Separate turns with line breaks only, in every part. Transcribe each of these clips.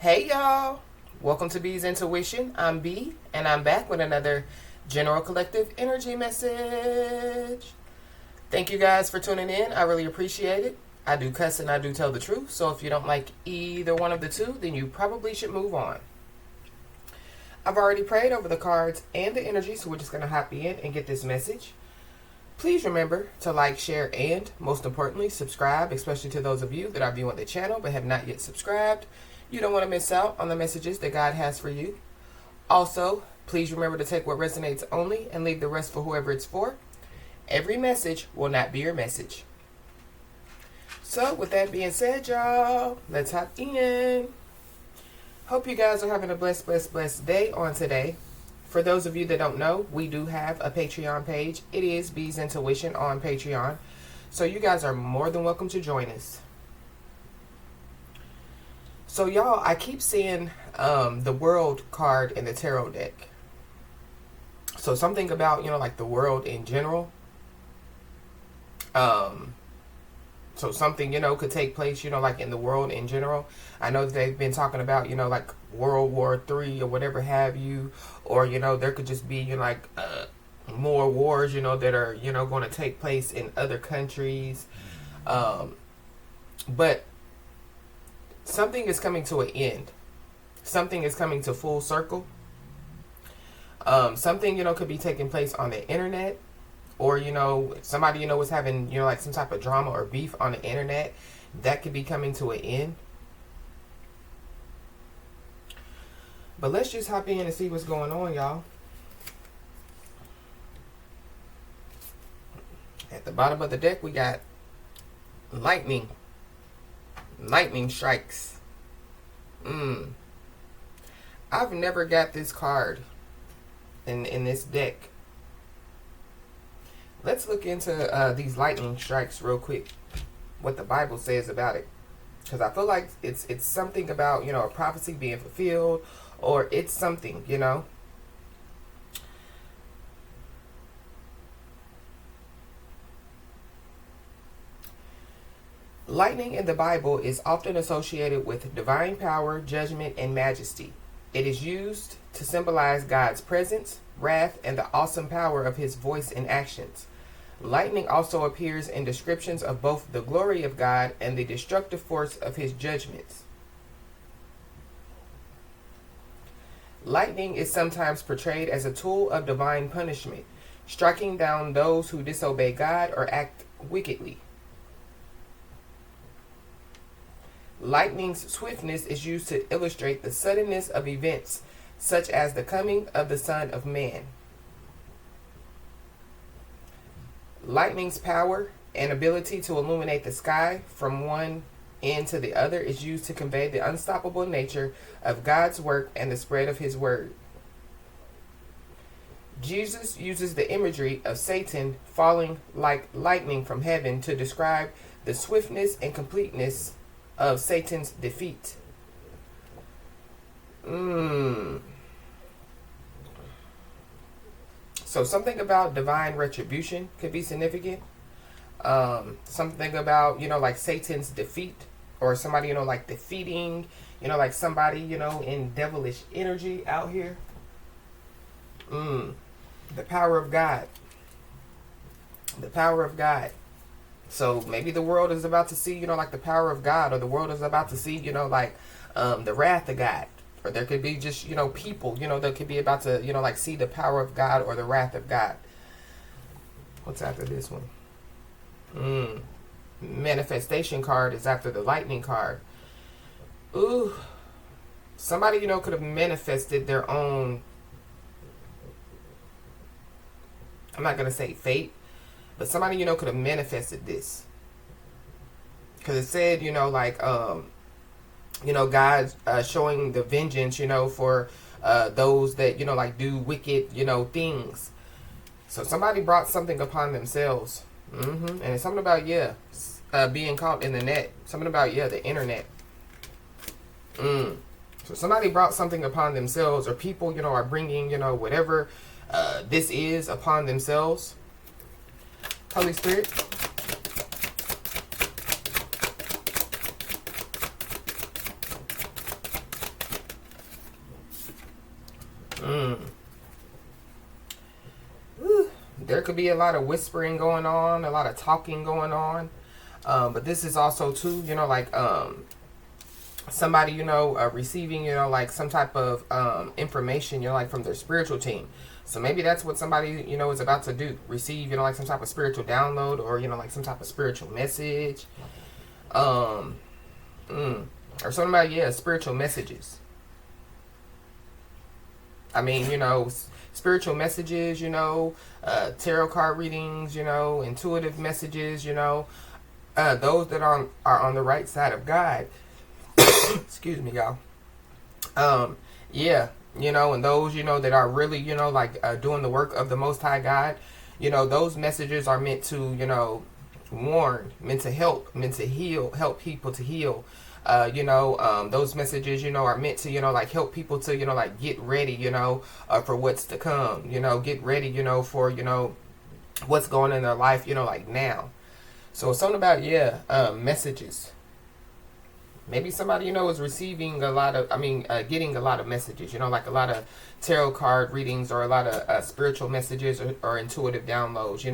Hey y'all, welcome to B's Intuition. I'm B, and I'm back with another General Collective Energy message. Thank you guys for tuning in. I really appreciate it. I do cuss and I do tell the truth, so if you don't like either one of the two, then you probably should move on. I've already prayed over the cards and the energy, so we're just going to hop in and get this message. Please remember to like, share, and most importantly, subscribe, especially to those of you that are viewing the channel but have not yet subscribed. You don't want to miss out on the messages that God has for you. Also, please remember to take what resonates only and leave the rest for whoever it's for. Every message will not be your message. So, with that being said, y'all, let's hop in. Hope you guys are having a blessed day on today. For those of you that don't know, we do have a Patreon page. It is B's Intuition on Patreon. So you guys are more than welcome to join us. So y'all, I keep seeing the world card in the tarot deck. So something about, like the world in general. So something, could take place, like in the world in general. I know that they've been talking about, like World War III or whatever have you. Or, there could just be, more wars, that are, going to take place in other countries. But something is coming to an end. Something is coming to full circle. Something, could be taking place on the internet. Or, somebody, was having, like some type of drama or beef on the internet. That could be coming to an end. But let's just hop in and see what's going on, y'all. At the bottom of the deck, we got lightning. Lightning strikes. I've never got this card in this deck. Let's look into these lightning strikes real quick. What the Bible says about it. Because I feel like it's something about, a prophecy being fulfilled. Or it's something, Lightning in the Bible is often associated with divine power, judgment, and majesty. It is used to symbolize God's presence, wrath, and the awesome power of his voice and actions. Lightning also appears in descriptions of both the glory of God and the destructive force of his judgments. Lightning is sometimes portrayed as a tool of divine punishment, striking down those who disobey God or act wickedly. Lightning's swiftness is used to illustrate the suddenness of events, such as the coming of the Son of Man. Lightning's power and ability to illuminate the sky from one end to the other is used to convey the unstoppable nature of God's work and the spread of his word. Jesus uses the imagery of Satan falling like lightning from heaven to describe the swiftness and completeness of Satan's defeat. So something about divine retribution could be significant. Something about, like Satan's defeat, or somebody, like defeating, like somebody, in devilish energy out here. The power of God. The power of God. So maybe the world is about to see, like the power of God, or the world is about to see, like the wrath of God. Or there could be just, people, that could be about to, like see the power of God or the wrath of God. What's after this one? Manifestation card is after the lightning card. Ooh. Somebody, could have manifested their own, I'm not going to say fate, but somebody, could have manifested this. Because it said, like, God showing the vengeance, for those that, like do wicked, things. So somebody brought something upon themselves. And it's something about, being caught in the net. Something about, the internet. So somebody brought something upon themselves, or people, are bringing, whatever this is upon themselves. Holy Spirit. Mm. Whew. There could be a lot of whispering going on, a lot of talking going on. But this is also too, like somebody, receiving, like some type of information, like from their spiritual team. So maybe that's what somebody, is about to do. Receive, like some type of spiritual download or, like some type of spiritual message. Or something about, spiritual messages. I mean, spiritual messages, tarot card readings, intuitive messages, those that are on the right side of God. Excuse me, y'all. Yeah, and those, that are really, like doing the work of the Most High God, those messages are meant to, warn, meant to help, meant to heal, help people to heal. Those messages, are meant to, like help people to, like get ready, for what's to come, get ready, for, what's going in their life, like now. So something about, messages. Maybe somebody, is receiving a lot of, getting a lot of messages, like a lot of tarot card readings or a lot of spiritual messages or intuitive downloads,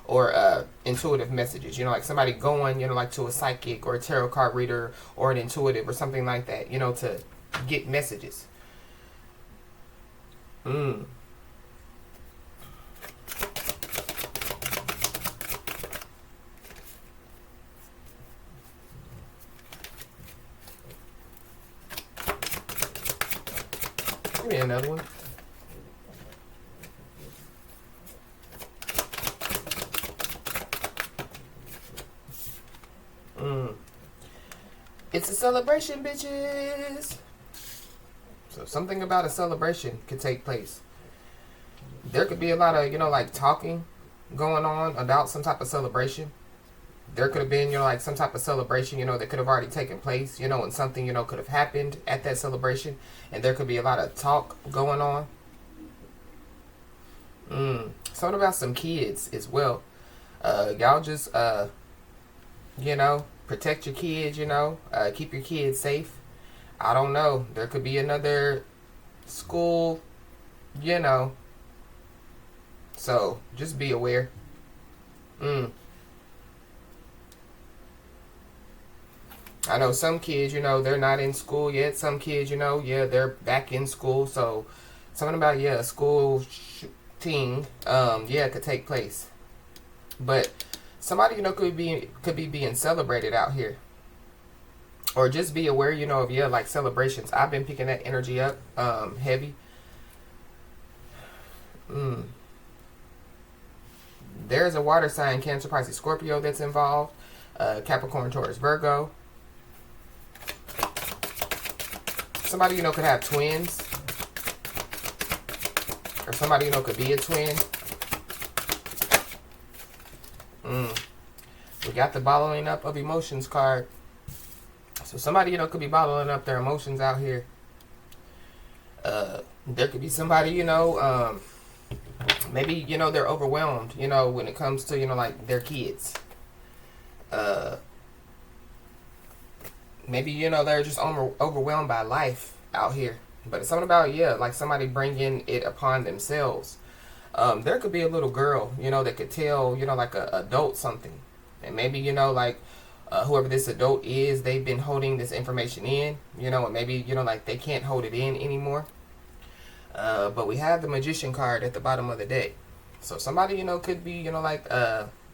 or intuitive messages, like somebody going, like to a psychic or a tarot card reader or an intuitive or something like that, to get messages. Give me another one. It's a celebration, bitches. So something about a celebration could take place. There could be a lot of, like talking going on about some type of celebration. There could have been, like some type of celebration, that could have already taken place, and something, could have happened at that celebration. And there could be a lot of talk going on. Something about some kids as well. Y'all just, protect your kids, keep your kids safe. I don't know. There could be another school, So just be aware. I know some kids, they're not in school yet. Some kids, they're back in school. So something about, a school shooting, could take place. But somebody, could be being celebrated out here. Or just be aware, of, like celebrations. I've been picking that energy up, heavy. There's a water sign, Cancer, Pisces, Scorpio that's involved. Capricorn, Taurus, Virgo. Somebody, could have twins. Or somebody, could be a twin. We got the bottling up of emotions card. So somebody, could be bottling up their emotions out here. There could be somebody, maybe, they're overwhelmed, when it comes to, like their kids. Maybe, they're just overwhelmed by life out here. But it's something about, like somebody bringing it upon themselves. There could be a little girl, that could tell, like a adult something. And maybe, like whoever this adult is, they've been holding this information in, and maybe, like they can't hold it in anymore. But we have the Magician card at the bottom of the deck. So somebody, could be, like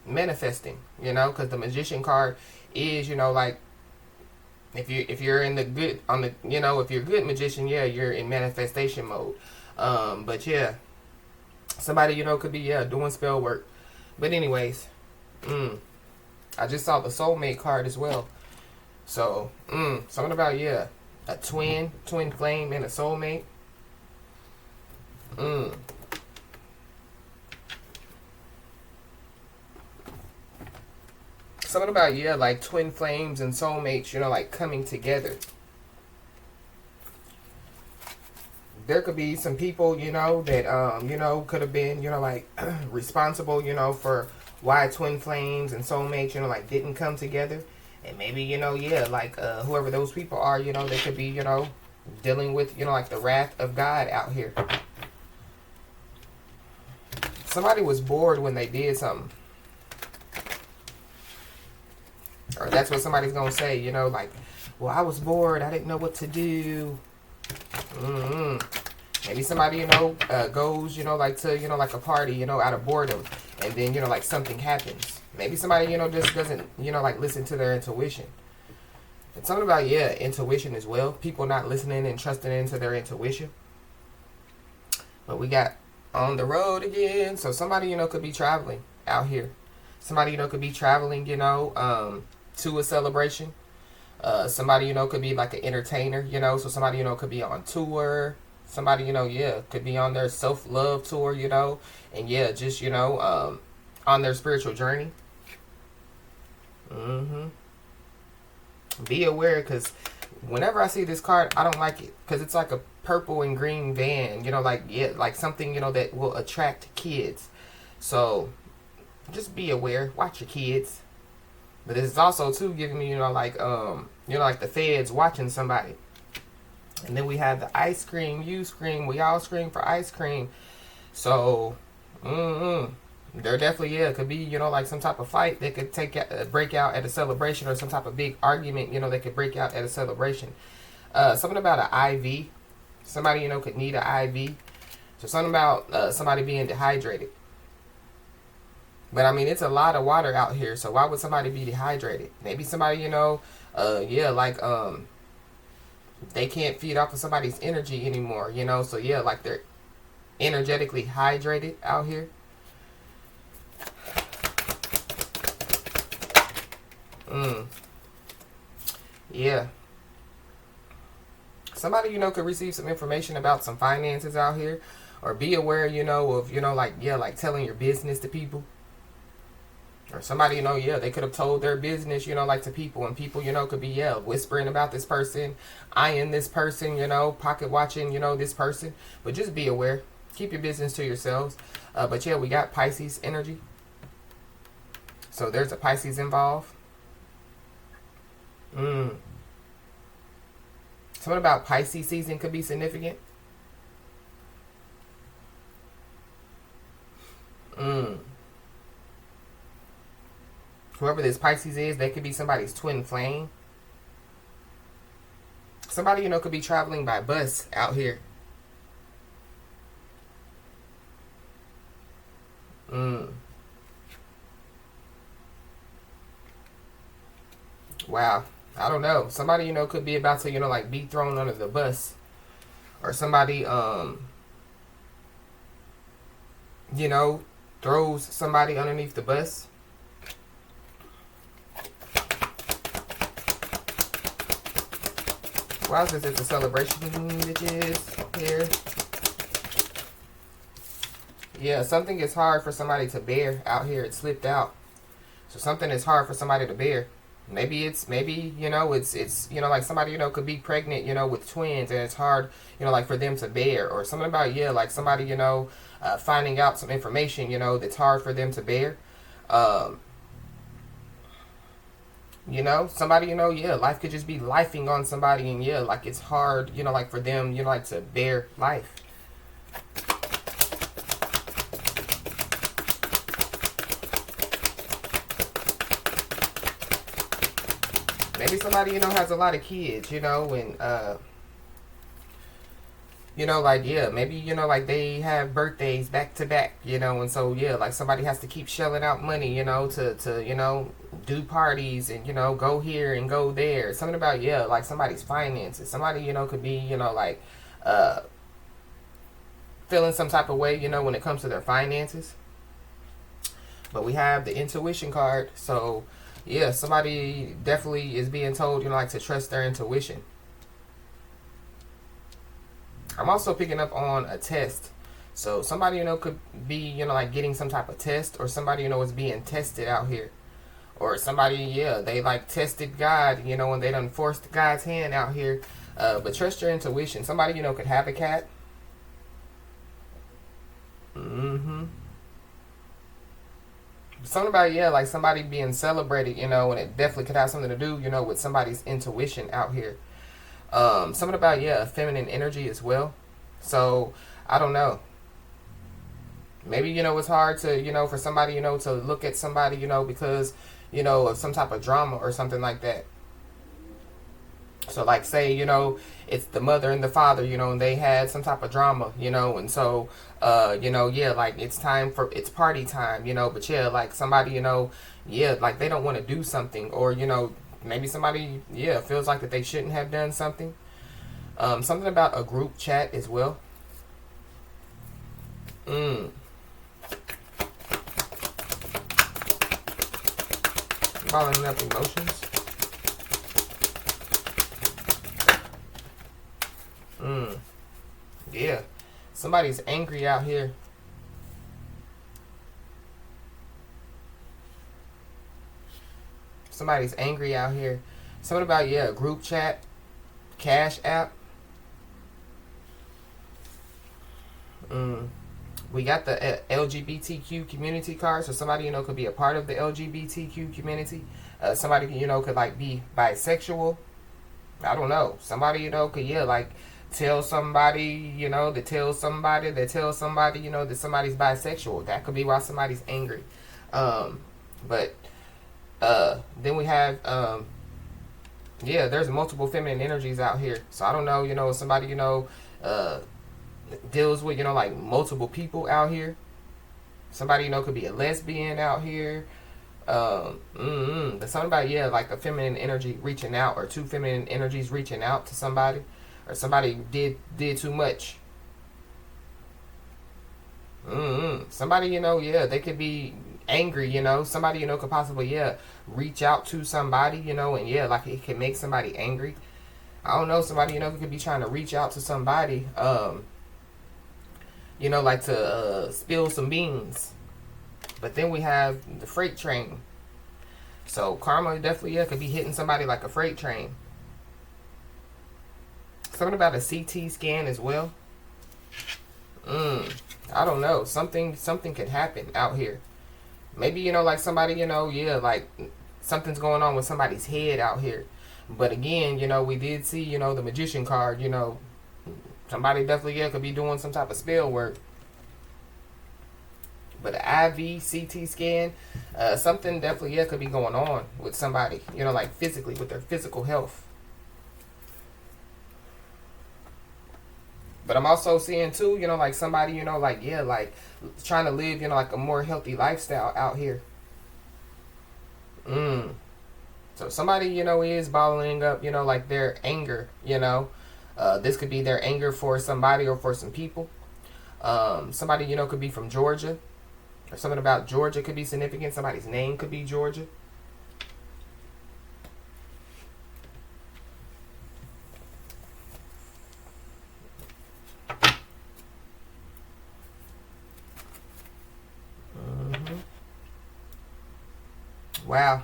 manifesting, because the Magician card is, like, if you're in the good, on the, if you're a good magician, you're in manifestation mode. But somebody, could be, doing spell work. But anyways, I just saw the soulmate card as well. So, something about, a twin flame and a soulmate. Something about, like twin flames and soulmates, like coming together. There could be some people, that, could have been, like responsible, for why twin flames and soulmates, like didn't come together. And maybe, like whoever those people are, they could be, dealing with, you know, like the wrath of God out here. Somebody was bored when they did something. Or that's what somebody's going to say, you know, like, well, I was bored. I didn't know what to do. Maybe somebody, you know, goes, you know, like to, you know, like a party, you know, out of boredom. And then, you know, like something happens. Maybe somebody, you know, just doesn't, you know, like listen to their intuition. It's something about, yeah, intuition as well. People not listening and trusting into their intuition. But we got on the road again. So somebody, you know, could be traveling out here. Somebody, you know, could be traveling, you know, to a celebration. Somebody, you know, could be like an entertainer, you know. So somebody, you know, could be on tour. Somebody, you know, yeah, could be on their self-love tour, you know. And, yeah, just, you know, on their spiritual journey. Be aware, because whenever I see this card, I don't like it. Because it's like a purple and green van, you know, like, yeah, like something, you know, that will attract kids. So, just be aware. Watch your kids. But it's also, too, giving me, you know, like the feds watching somebody. And then we have the ice cream. You scream. We all scream for ice cream. So, there definitely, yeah, could be, you know, like some type of fight that could break out at a celebration, or some type of big argument, you know, that could break out at a celebration. Something about an IV. Somebody, you know, could need an IV. So something about somebody being dehydrated. But, I mean, it's a lot of water out here, so why would somebody be dehydrated? Maybe somebody, you know, yeah, like, they can't feed off of somebody's energy anymore, you know? So, yeah, like they're energetically hydrated out here. Yeah. Somebody, you know, could receive some information about some finances out here. Or be aware, you know, of, you know, like, yeah, like telling your business to people. Or somebody, you know, yeah, they could have told their business, you know, like to people. And people, you know, could be, yeah, whispering about this person, eyeing this person, you know, pocket watching, you know, this person. But just be aware. Keep your business to yourselves. But, yeah, we got Pisces energy. So there's a Pisces involved. Something about Pisces season could be significant. Whoever this Pisces is, they could be somebody's twin flame. Somebody, you know, could be traveling by bus out here. Wow. I don't know. Somebody, you know, could be about to, you know, like be thrown under the bus. Or somebody, you know, throws somebody underneath the bus. Wow, this is a celebration, bitches, here. Yeah, something is hard for somebody to bear out here. It slipped out. So something is hard for somebody to bear. Maybe, you know, it's, you know, like somebody, you know, could be pregnant, you know, with twins, and it's hard, you know, like for them to bear. Or something about, yeah, like somebody, you know, finding out some information, you know, that's hard for them to bear. You know, somebody, you know, yeah, life could just be lifing on somebody, and yeah, like it's hard, you know, like for them, you know, like to bear life. Maybe somebody, you know, has a lot of kids, you know, and, you know, like, yeah, maybe, you know, like they have birthdays back to back, you know, and so, yeah, like somebody has to keep shelling out money, you know, to you know, do parties and, you know, go here and go there. Something about, yeah, like somebody's finances. Somebody, you know, could be, you know, like, feeling some type of way, you know, when it comes to their finances. But we have the intuition card, so, yeah, somebody definitely is being told, you know, like to trust their intuition. I'm also picking up on a test. So somebody, you know, could be, you know, like getting some type of test, or somebody, you know, is being tested out here. Or somebody, yeah, they like tested God, you know, and they done forced God's hand out here. But trust your intuition. Somebody, you know, could have a cat. Something about, yeah, like somebody being celebrated, you know, and it definitely could have something to do, you know, with somebody's intuition out here. Something about, yeah, feminine energy as well. So, I don't know. Maybe, it's hard to, for somebody, to look at somebody, because, of some type of drama or something like that. So, like, say, it's the mother and the father, and they had some type of drama, and so, yeah, like, it's party time, but yeah, like, somebody, yeah, like, they don't want to do something, or, maybe somebody, yeah, feels like that they shouldn't have done something. Something about a group chat as well. Following up emotions. Yeah. Somebody's angry out here. Somebody's angry out here. Something about, yeah, group chat, cash app. We got the LGBTQ community card, so somebody, could be a part of the LGBTQ community. Somebody, could, like, be bisexual. I don't know. Somebody, could, yeah, like, tell somebody, that tells somebody, that somebody's bisexual. That could be why somebody's angry. But then we have, yeah, there's multiple feminine energies out here. So I don't know, somebody, deals with, like, multiple people out here. Somebody, could be a lesbian out here. There's something about, yeah, like a feminine energy reaching out, or two feminine energies reaching out to somebody, or somebody did too much. Somebody, yeah, they could be angry, somebody, could possibly, yeah, reach out to somebody, and yeah, like, it can make somebody angry. I don't know, somebody, could be trying to reach out to somebody, like to spill some beans. But then we have the freight train. So karma definitely, yeah, could be hitting somebody like a freight train. Something about a CT scan as well. I don't know. Something could happen out here. Maybe, like somebody, yeah, like something's going on with somebody's head out here. But again, we did see, the magician card, somebody definitely, yeah, could be doing some type of spell work. But an IV, CT scan, something definitely, yeah, could be going on with somebody, like physically, with their physical health. But I'm also seeing too, like somebody, like, yeah, like trying to live, like a more healthy lifestyle out here. So somebody, is bottling up, like their anger, this could be their anger for somebody or for some people. Somebody, could be from Georgia. Or something about Georgia could be significant. Somebody's name could be Georgia. Wow.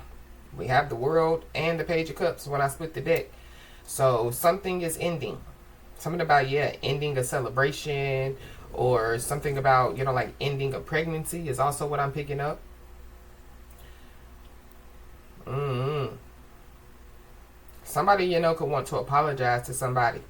We have the World and the Page of Cups when I split the deck. So something is ending. Something about, yeah, ending a celebration, or something about, like ending a pregnancy is also what I'm picking up. Somebody, could want to apologize to somebody.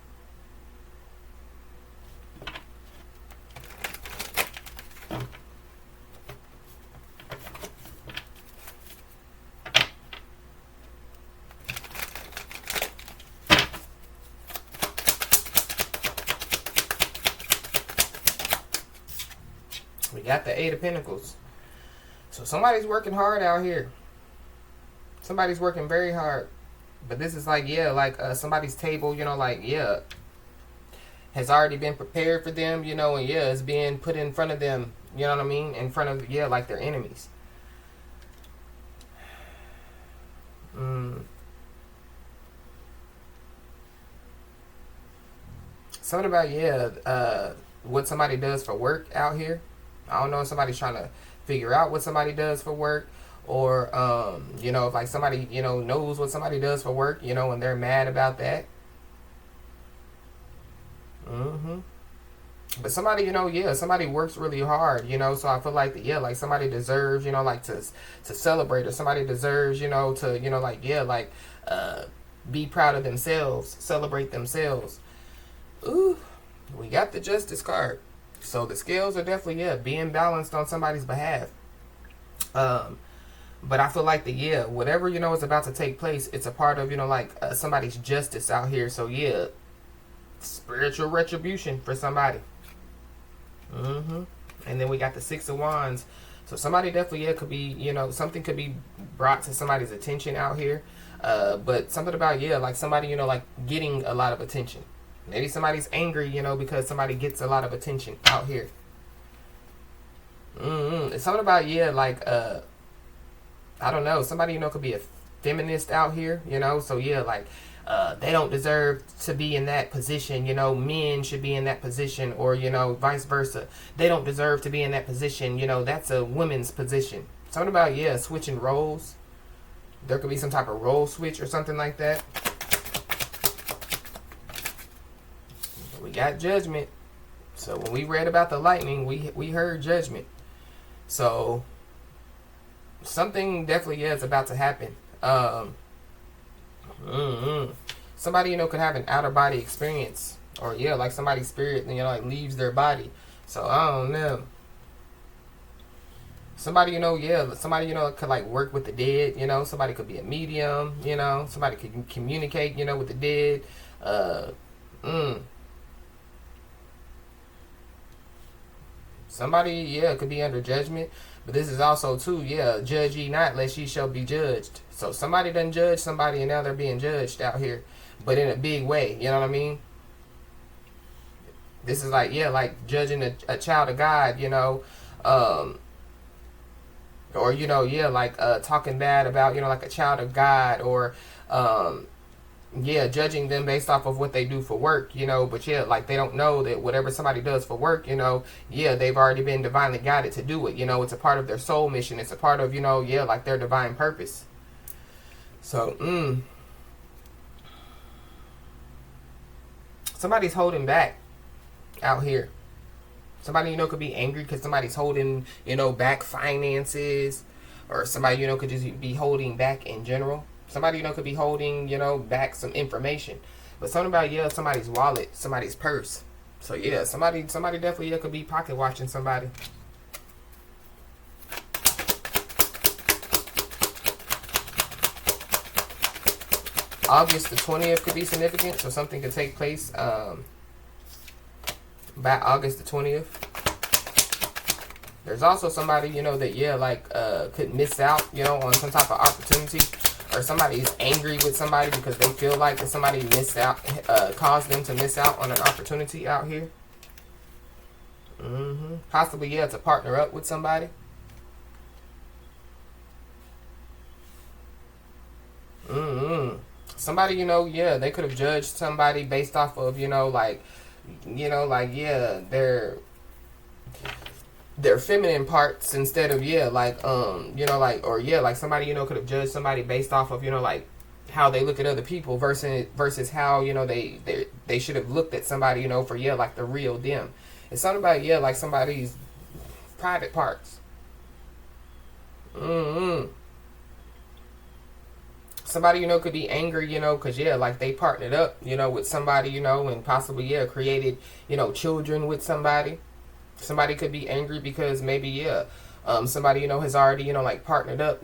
We got the Eight of Pentacles. So somebody's working hard out here. Somebody's working very hard. But this is like, yeah, like somebody's table, like, yeah, has already been prepared for them, and yeah, it's being put in front of them, you know what I mean? In front of, yeah, like their enemies. Something about, yeah, what somebody does for work out here. I don't know if somebody's trying to figure out what somebody does for work, or if like somebody, knows what somebody does for work, and they're mad about that. But somebody, yeah, somebody works really hard, so I feel like, yeah, like somebody deserves, like to celebrate, or somebody deserves, to, like, yeah, like, be proud of themselves, celebrate themselves. Ooh, we got the Justice card. So the scales are definitely, yeah, being balanced on somebody's behalf. But I feel like whatever, is about to take place, it's a part of, like somebody's justice out here. So yeah, spiritual retribution for somebody. And then we got the Six of Wands. So somebody definitely, could be, something could be brought to somebody's attention out here. But something about, like somebody, like getting a lot of attention. Maybe somebody's angry, because somebody gets a lot of attention out here. It's something about, like, I don't know. Somebody, could be a feminist out here, So, like, they don't deserve to be in that position, Men should be in that position, or, vice versa. They don't deserve to be in that position, That's a woman's position. Something about, switching roles. There could be some type of role switch or something like that. We got Judgment. So when we read about the lightning, we heard Judgment. So something definitely is about to happen. Somebody, could have an outer body experience. Or like somebody's spirit, like leaves their body. So I don't know. Somebody, somebody, could like work with the dead, Somebody could be a medium, Somebody could communicate, with the dead. Somebody, could be under judgment. But this is also, too, judge ye not, lest ye shall be judged. So somebody done judged somebody, and now they're being judged out here. But in a big way, you know what I mean? This is like, like judging a child of God, or, like talking bad about, like a child of God, or, judging them based off of what they do for work, but like they don't know that whatever somebody does for work, they've already been divinely guided to do it, it's a part of their soul mission, it's a part of, like their divine purpose. So, somebody's holding back out here. Somebody, could be angry because somebody's holding, back finances, or somebody, could just be holding back in general. Somebody, could be holding, back some information. But something about, somebody's wallet, somebody's purse. So, somebody definitely, could be pocket watching somebody. August the 20th could be significant. So, something could take place by August the 20th. There's also somebody, that, could miss out, on some type of opportunity. Or somebody's angry with somebody because they feel like that somebody missed out, caused them to miss out on an opportunity out here. Possibly, to partner up with somebody. Somebody, they could have judged somebody based off of, their feminine parts instead of like somebody could have judged somebody based off of like how they look at other people versus how they should have looked at somebody for like the real them. It's something about like somebody's private parts. Somebody could be angry because like they partnered up with somebody and possibly created children with somebody. Somebody could be angry because maybe, somebody, has already, like partnered up,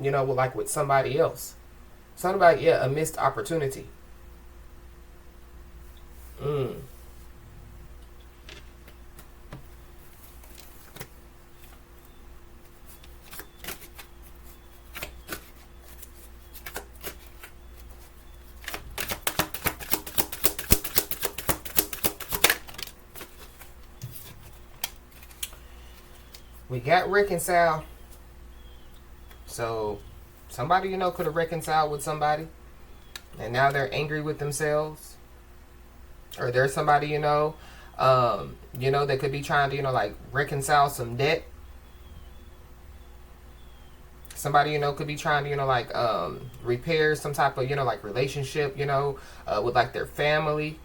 with somebody else. Something about, a missed opportunity. We got reconcile. So somebody, could have reconciled with somebody, and now they're angry with themselves. Or there's somebody, that could be trying to, like reconcile some debt. Somebody, could be trying to, like repair some type of, like relationship, with like their family.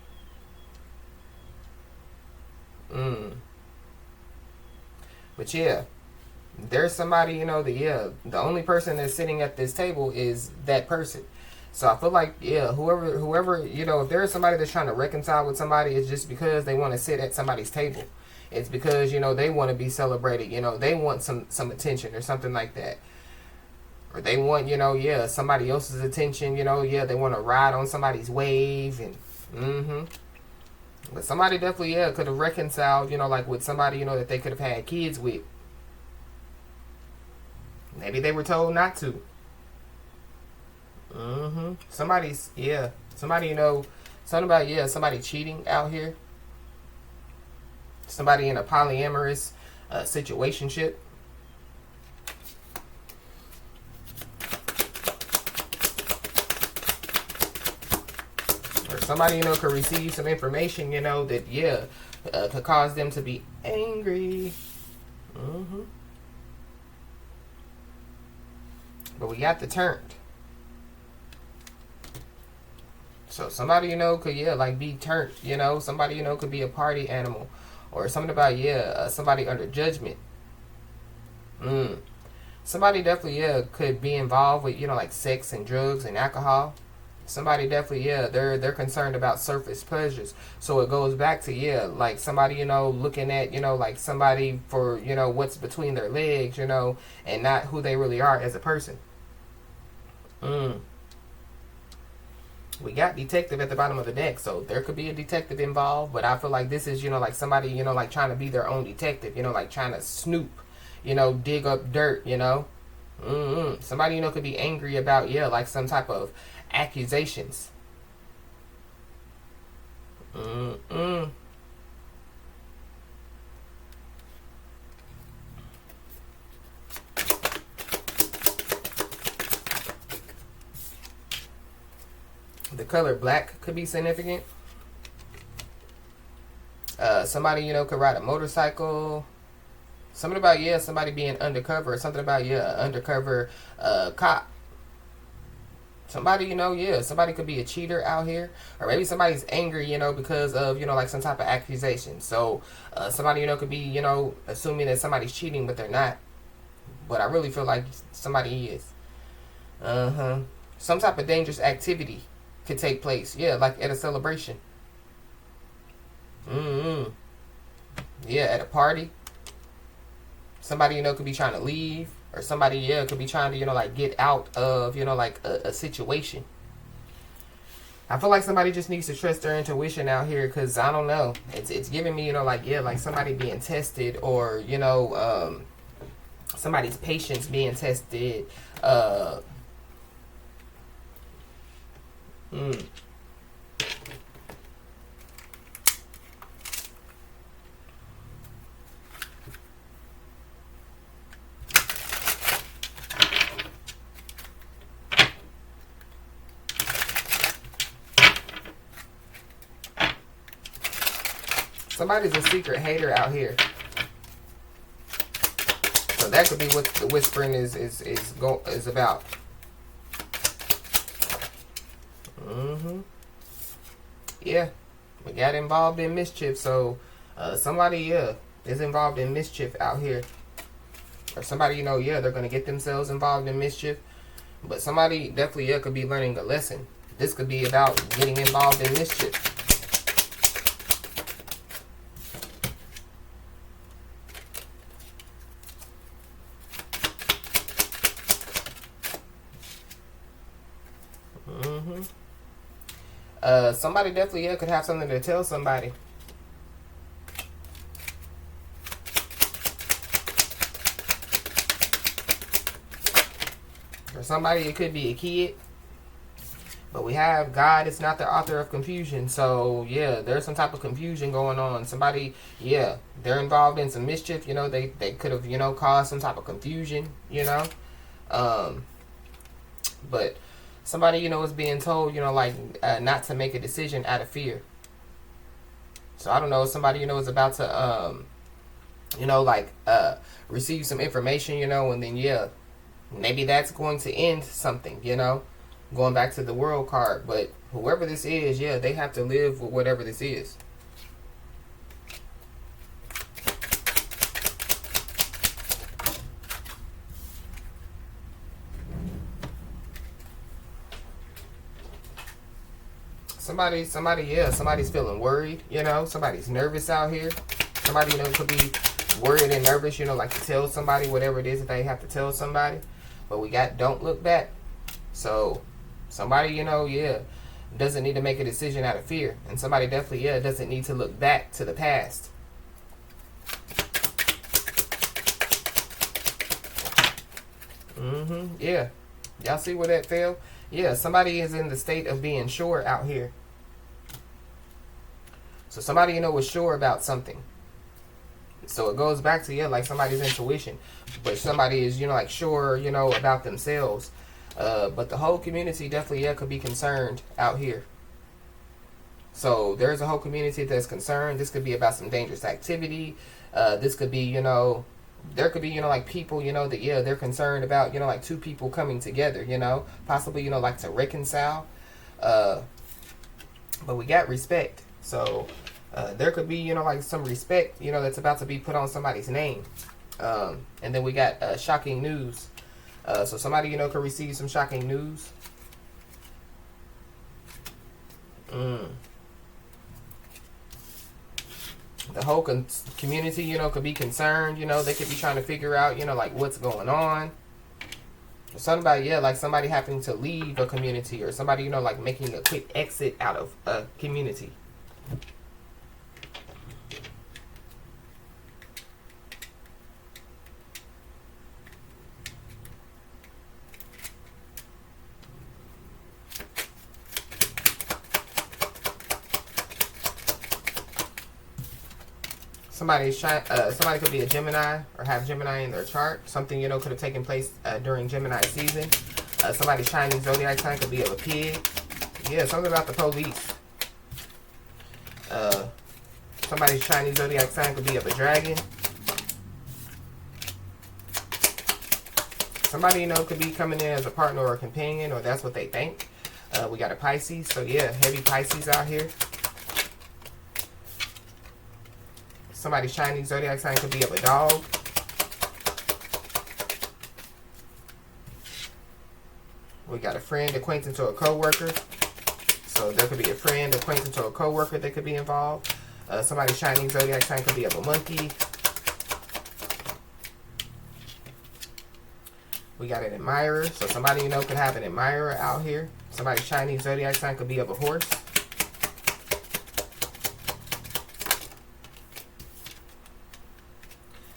But there's somebody, the only person that's sitting at this table is that person. So I feel like, yeah, whoever, you know, if there's somebody that's trying to reconcile with somebody, it's just because they want to sit at somebody's table. It's because, you know, they want to be celebrated. You know, they want some attention or something like that. Or they want, you know, yeah, somebody else's attention. You know, yeah, they want to ride on somebody's wave. And, But somebody definitely, yeah, could have reconciled, you know, like with somebody, you know, that they could have had kids with. Maybe they were told not to. Somebody's, yeah. Somebody, you know, something about, yeah, somebody cheating out here. Somebody in a polyamorous situationship. Or somebody, you know, could receive some information, you know, that, yeah, could cause them to be angry. But we got the turned. So somebody, you know, could, yeah, like be turned, you know. Somebody, you know, could be a party animal. Or something about, yeah, somebody under judgment. Somebody definitely, yeah, could be involved with, you know, like sex and drugs and alcohol. Somebody definitely, yeah, they're concerned about surface pleasures. So it goes back to, yeah, like somebody, you know, looking at, you know, like somebody for, you know, what's between their legs, you know, and not who they really are as a person. We got detective at the bottom of the deck, so there could be a detective involved, but I feel like this is, you know, like somebody, you know, like trying to be their own detective, you know, like trying to snoop, you know, dig up dirt, you know. Somebody, you know, could be angry about, yeah, like some type of accusations. The color black could be significant. Somebody, you know, could ride a motorcycle. Something about, yeah, somebody being undercover. Or something about, yeah, undercover cop. Somebody, you know, yeah, somebody could be a cheater out here. Or maybe somebody's angry, you know, because of, you know, like some type of accusation. So somebody, you know, could be, you know, assuming that somebody's cheating, but they're not. But I really feel like somebody is. Some type of dangerous activity could take place. Yeah, like at a celebration. Yeah, at a party. Somebody, you know, could be trying to leave. Or somebody, yeah, could be trying to, you know, like get out of, you know, like a situation. I feel like somebody just needs to trust their intuition out here, because I don't know. It's giving me, you know, like, yeah, like somebody being tested, or, you know, somebody's patience being tested. Somebody's a secret hater out here. So that could be what the whispering is about. Yeah, we got involved in mischief. So somebody, yeah, is involved in mischief out here. Or somebody, you know, yeah, they're gonna get themselves involved in mischief. But somebody definitely, yeah, could be learning a lesson. This could be about getting involved in mischief. Somebody definitely, yeah, could have something to tell somebody. For somebody, it could be a kid. But we have God is not the author of confusion. So, yeah, there's some type of confusion going on. Somebody, yeah, they're involved in some mischief. You know, they could have, you know, caused some type of confusion, you know. But somebody, you know, is being told, you know, like not to make a decision out of fear. So I don't know, somebody, you know, is about to, you know, like receive some information, you know, and then, yeah, maybe that's going to end something, you know, going back to the world card. But whoever this is, yeah, they have to live with whatever this is. yeah, somebody's feeling worried, you know, somebody's nervous out here. Somebody, you know, could be worried and nervous, you know, like to tell somebody whatever it is that they have to tell somebody. But we got don't look back. So somebody, you know, yeah, doesn't need to make a decision out of fear. And somebody definitely, yeah, doesn't need to look back to the past. Yeah. Y'all see where that fell? Yeah, somebody is in the state of being sure out here. So somebody, you know, is sure about something. So it goes back to, yeah, like somebody's intuition. But somebody is, you know, like sure, you know, about themselves. But the whole community definitely, yeah, could be concerned out here. So there's a whole community that's concerned. This could be about some dangerous activity. This could be, you know, there could be, you know, like people, you know, that, yeah, they're concerned about, you know, like two people coming together, you know, possibly, you know, like to reconcile. But we got respect. So there could be, you know, like some respect, you know, that's about to be put on somebody's name. And then we got shocking news. So somebody, you know, could receive some shocking news. The whole community, you know, could be concerned. You know, they could be trying to figure out, you know, like what's going on. Somebody, yeah, like somebody having to leave a community, or somebody, you know, like making a quick exit out of a community. Somebody could be a Gemini or have Gemini in their chart. Something, you know, could have taken place during Gemini season. Somebody's shining zodiac sign could be of a pig. Yeah, something about the police. Somebody's shining zodiac sign could be of a dragon. Somebody, you know, could be coming in as a partner or a companion, or that's what they think. We got a Pisces. So yeah, heavy Pisces out here. Somebody's shining zodiac sign could be of a dog. We got a friend, acquaintance, or a co-worker. So there could be a friend, acquaintance, or a co-worker that could be involved. Somebody's shining zodiac sign could be of a monkey. We got an admirer. So somebody, you know, could have an admirer out here. Somebody's shining zodiac sign could be of a horse.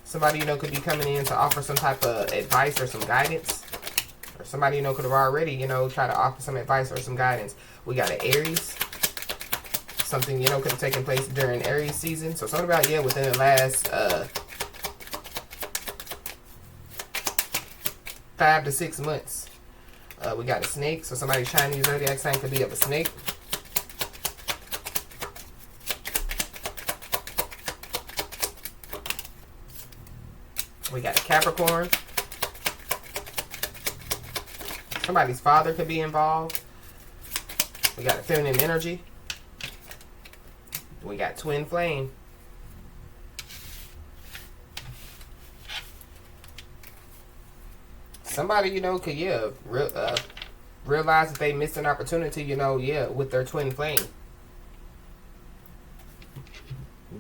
Somebody, you know, could be coming in to offer some type of advice or some guidance. Or somebody, you know, could have already, you know, tried to offer some advice or some guidance. We got an Aries. Something, you know, could have taken place during Aries season. So something about, yeah, within the last 5 to 6 months. We got a snake. So somebody's Chinese zodiac sign could be of a snake. We got a Capricorn. Somebody's father could be involved. We got a feminine energy. We got twin flame. Somebody, you know, could, yeah, realize that they missed an opportunity, you know, yeah, with their twin flame.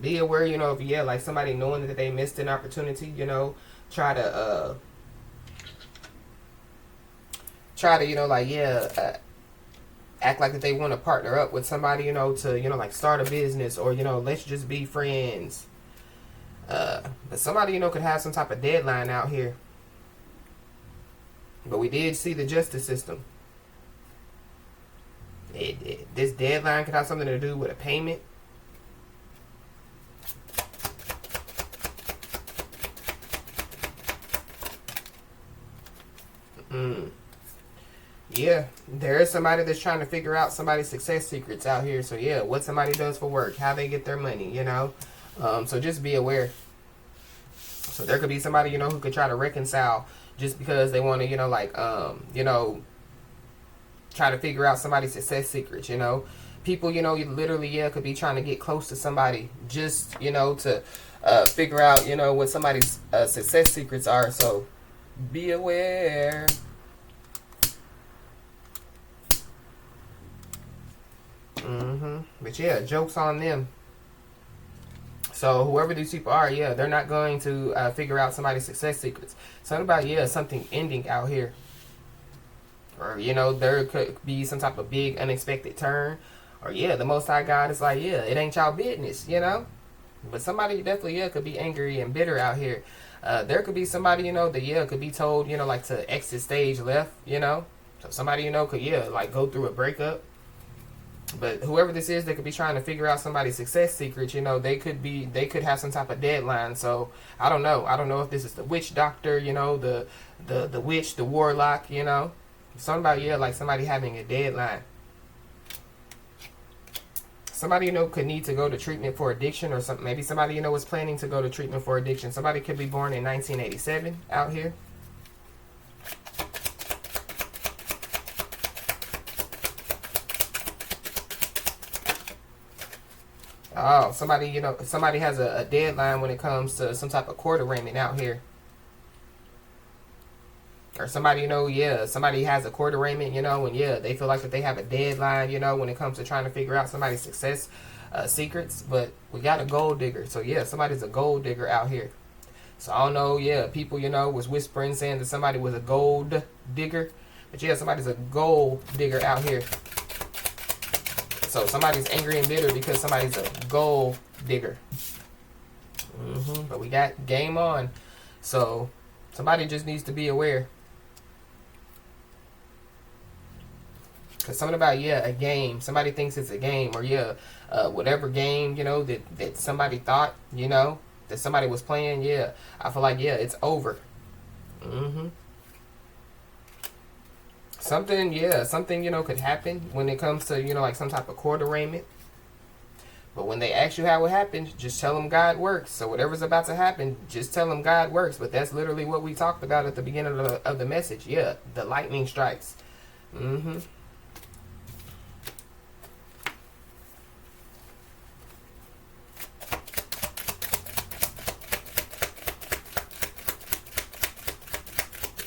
Be aware, you know, of, yeah, like somebody knowing that they missed an opportunity, you know, try to, you know, like, yeah, act like that they want to partner up with somebody, you know, to, you know, like start a business, or, you know, let's just be friends. But somebody, you know, could have some type of deadline out here. But we did see the justice system. This deadline could have something to do with a payment. Yeah, there is somebody that's trying to figure out somebody's success secrets out here. So yeah, what somebody does for work, how they get their money, you know. So just be aware. So there could be somebody, you know, who could try to reconcile just because they want to, you know, like, you know, try to figure out somebody's success secrets, you know. People, you know, you literally, yeah, could be trying to get close to somebody just, you know, to figure out, you know, what somebody's success secrets are. So be aware. But yeah, joke's on them. So whoever these people are, yeah, they're not going to figure out somebody's success secrets. Something about, yeah, something ending out here. Or, you know, there could be some type of big unexpected turn. Or, yeah, the Most High God is like, yeah, it ain't y'all business, you know. But somebody definitely, yeah, could be angry and bitter out here. There could be somebody, you know, that, yeah, could be told, you know, like to exit stage left, you know. So somebody, you know, could, yeah, like go through a breakup. But whoever this is, they could be trying to figure out somebody's success secrets. You know, they could have some type of deadline. So I don't know. I don't know if this is the witch doctor, you know, the witch, the warlock, you know. Something about, yeah, like somebody having a deadline. Somebody, you know, could need to go to treatment for addiction or something. Maybe somebody, you know, was planning to go to treatment for addiction. Somebody could be born in 1987 out here. Oh, somebody, you know, somebody has a deadline when it comes to some type of court arraignment out here. Or somebody, you know, yeah, somebody has a court arraignment, you know, and yeah, they feel like that they have a deadline, you know, when it comes to trying to figure out somebody's success secrets. But we got a gold digger. So yeah, somebody's a gold digger out here. So I don't know, yeah, people, you know, was whispering saying that somebody was a gold digger. But yeah, somebody's a gold digger out here. So somebody's angry and bitter because somebody's a gold digger. But we got game on. So somebody just needs to be aware. Because something about, yeah, a game. Somebody thinks it's a game. Or, yeah, whatever game, you know, that somebody thought, you know, that somebody was playing. Yeah, I feel like, yeah, it's over. Something, yeah, something, you know, could happen when it comes to, you know, like some type of court arraignment. But when they ask you how it happened, just tell them God works. So whatever's about to happen, just tell them God works. But that's literally what we talked about at the beginning of the message. Yeah, the lightning strikes.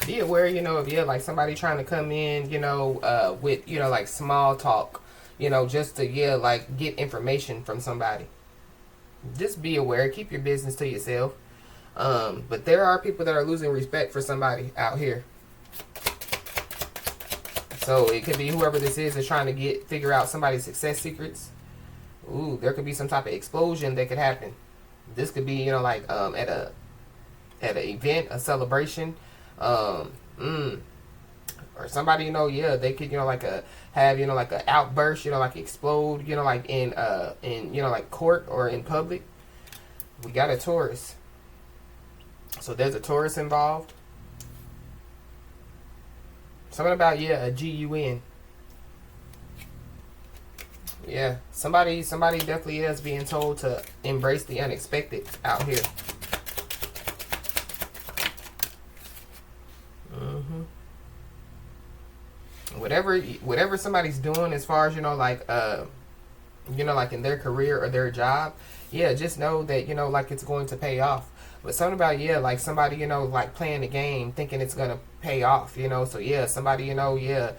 Be aware, you know, if you're like somebody trying to come in, you know, with, you know, like small talk, you know, just to, yeah, like get information from somebody. Just be aware. Keep your business to yourself. But there are people that are losing respect for somebody out here. So it could be whoever this is trying to figure out somebody's success secrets. Ooh, there could be some type of explosion that could happen. This could be, you know, like at an event, a celebration. Or somebody, you know, yeah, they could, you know, like have, you know, like an outburst, you know, like explode, you know, like in you know, like court or in public. We got a Taurus. So there's a Taurus involved. Something about, yeah, a GUN. Yeah, somebody definitely is being told to embrace the unexpected out here. Whatever somebody's doing as far as, you know, like in their career or their job, yeah, just know that, you know, like it's going to pay off. But something about, yeah, like somebody, you know, like playing the game thinking it's gonna pay off, you know. So yeah, somebody, you know, yeah,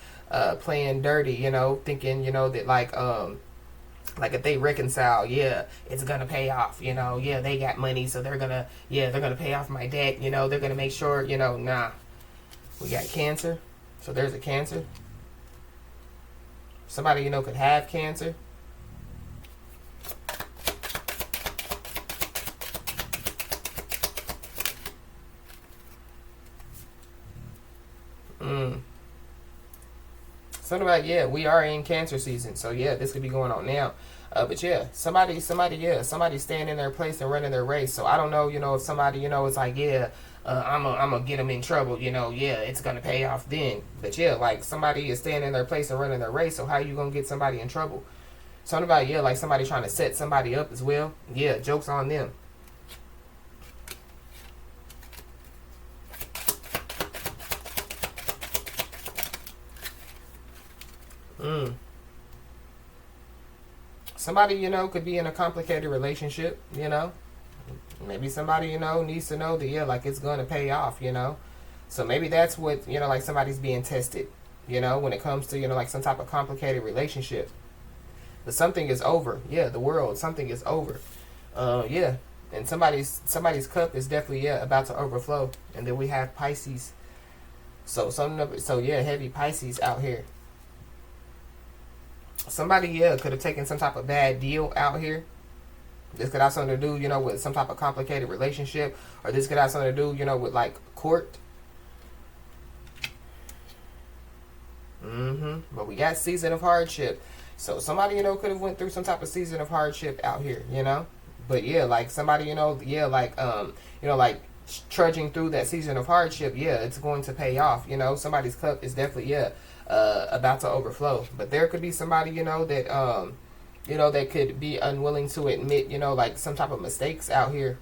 playing dirty, you know, thinking, you know, that like if they reconcile, yeah, it's gonna pay off, you know. Yeah, they got money, so they're gonna pay off my debt, you know. They're gonna make sure, you know. Nah, we got Cancer. So there's a Cancer. Somebody, you know, could have Cancer. Something about, yeah, we are in Cancer season. So yeah, this could be going on now. But yeah, somebody staying in their place and running their race. So I don't know, you know, if somebody, you know, is like, yeah, I'm gonna get them in trouble, you know, yeah, it's gonna pay off then. But yeah, like somebody is staying in their place and running their race. So how you gonna get somebody in trouble? Something about, yeah, like somebody trying to set somebody up as well. Yeah, joke's on them. Somebody, you know, could be in a complicated relationship, you know. Maybe somebody, you know, needs to know that, yeah, like it's going to pay off, you know. So maybe that's what, you know, like somebody's being tested, you know, when it comes to, you know, like some type of complicated relationship. But something is over. Yeah, the world. Something is over. Yeah. And somebody's cup is definitely, yeah, about to overflow. And then we have Pisces. So yeah, heavy Pisces out here. Somebody, yeah, could have taken some type of bad deal out here. This could have something to do, you know, with some type of complicated relationship. Or this could have something to do, you know, with like court. But we got season of hardship. So somebody, you know, could have went through some type of season of hardship out here, you know. But yeah, like somebody, you know, yeah, like you know, like trudging through that season of hardship, yeah, it's going to pay off. You know, somebody's cup is definitely, yeah, about to overflow. But there could be somebody, you know, that you know, that could be unwilling to admit, you know, like some type of mistakes out here.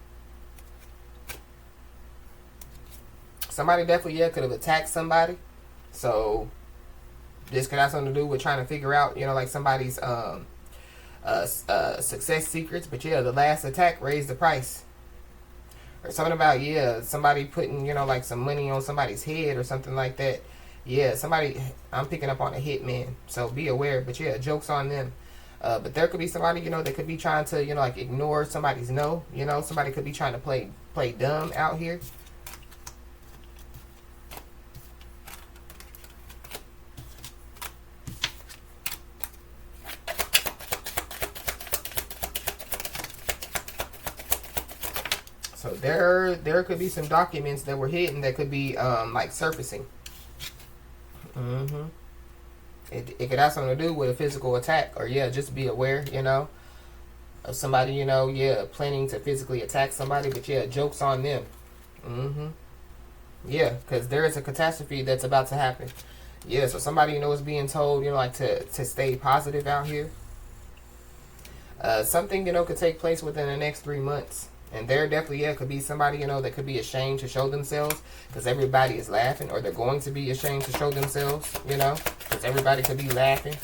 Somebody definitely, yeah, could have attacked somebody. So this could have something to do with trying to figure out, you know, like somebody's success secrets. But yeah, the last attack raised the price. Or something about, yeah, somebody putting, you know, like some money on somebody's head or something like that. Yeah, somebody, I'm picking up on a hitman. So be aware. But yeah, joke's on them. But there could be somebody, you know, that could be trying to, you know, like ignore somebody's no. You know, somebody could be trying to play dumb out here. So there could be some documents that were hidden that could be like surfacing. It could have something to do with a physical attack, or yeah, just be aware, you know, of somebody, you know, yeah, planning to physically attack somebody. But yeah, joke's on them. Yeah, because there is a catastrophe that's about to happen. Yeah, so somebody, you know, is being told, you know, like to stay positive out here. Something, you know, could take place within the next 3 months. And there definitely, yeah, could be somebody, you know, that could be ashamed to show themselves because everybody is laughing, or they're going to be ashamed to show themselves, you know, because everybody could be laughing.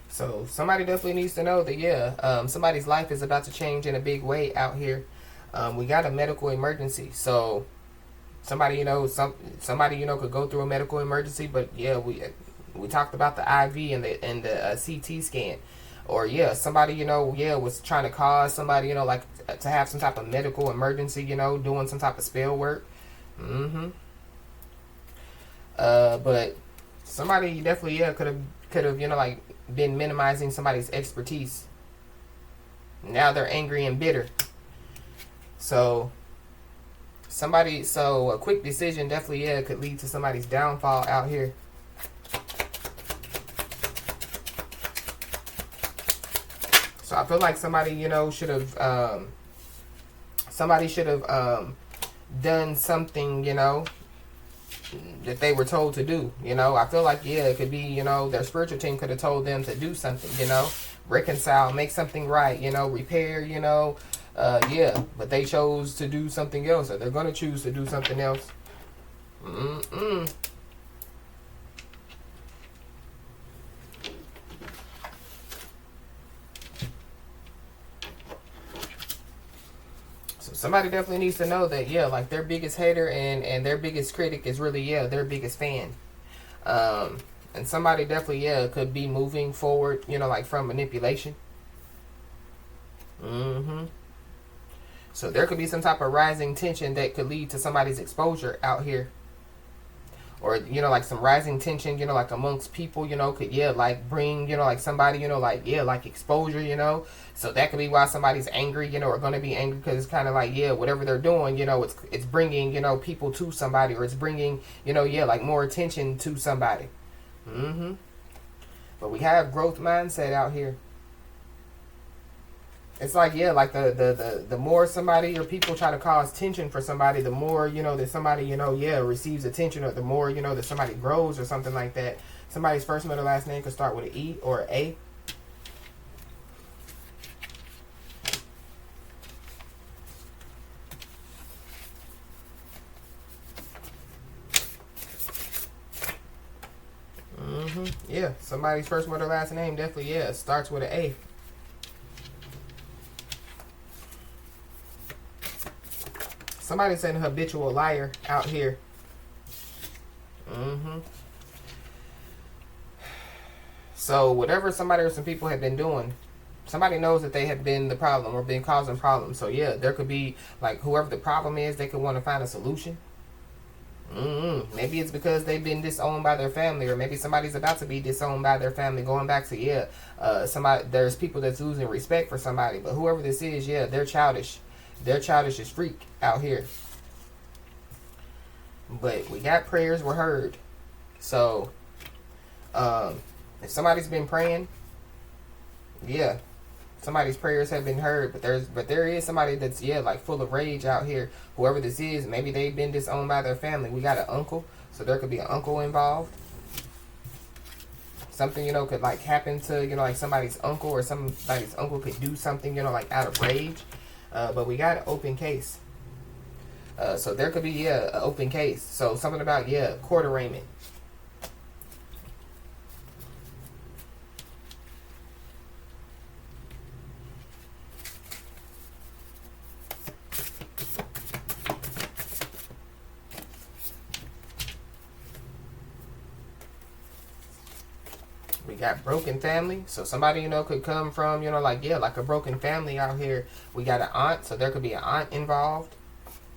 So somebody definitely needs to know that, yeah, somebody's life is about to change in a big way out here. We got a medical emergency. So somebody, you know, somebody, you know, could go through a medical emergency. But yeah, we talked about the IV and the CT scan. Or yeah, somebody, you know, yeah, was trying to cause somebody, you know, like to have some type of medical emergency, you know, doing some type of spell work. But somebody definitely, yeah, could have, you know, like been minimizing somebody's expertise. Now they're angry and bitter. So a quick decision definitely, yeah, could lead to somebody's downfall out here. So I feel like somebody, you know, should have done something, you know, that they were told to do. You know, I feel like, yeah, it could be, you know, their spiritual team could have told them to do something, you know, reconcile, make something right, you know, repair, you know, yeah, but they chose to do something else, or they're going to choose to do something else. So somebody definitely needs to know that, yeah, like their biggest hater and their biggest critic is really, yeah, their biggest fan. And somebody definitely, yeah, could be moving forward, you know, like from manipulation. So there could be some type of rising tension that could lead to somebody's exposure out here. Or, you know, like some rising tension, you know, like amongst people, you know, could, yeah, like bring, you know, like somebody, you know, like, yeah, like exposure, you know. So that could be why somebody's angry, you know, or going to be angry, because it's kind of like, yeah, whatever they're doing, you know, it's bringing, you know, people to somebody, or it's bringing, you know, yeah, like more attention to somebody. But we have growth mindset out here. It's like, yeah, like the more somebody or people try to cause tension for somebody, the more, you know, that somebody, you know, yeah, receives attention, or the more, you know, that somebody grows or something like that. Somebody's first, middle, last name could start with an E or an A. Yeah, somebody's first, middle, last name definitely, yeah, starts with an A. Somebody's an habitual liar out here. So whatever somebody or some people have been doing, somebody knows that they have been the problem or been causing problems. So yeah, there could be like whoever the problem is, they could want to find a solution. Maybe it's because they've been disowned by their family, or maybe somebody's about to be disowned by their family. Going back to somebody, there's people that's losing respect for somebody. But whoever this is, they're childish. They're childish as freak out here. But we got prayers were heard. So if somebody's been praying, somebody's prayers have been heard. But there is somebody that's like full of rage out here. Whoever this is, maybe they've been disowned by their family. We got an uncle, so there could be an uncle involved. Something could like happen to like somebody's uncle, or somebody's uncle could do something like out of rage. But we got an open case. So there could be an open case. So something about court arraignment. We got broken family. So somebody, could come from, like a broken family out here. We got an aunt. So there could be an aunt involved.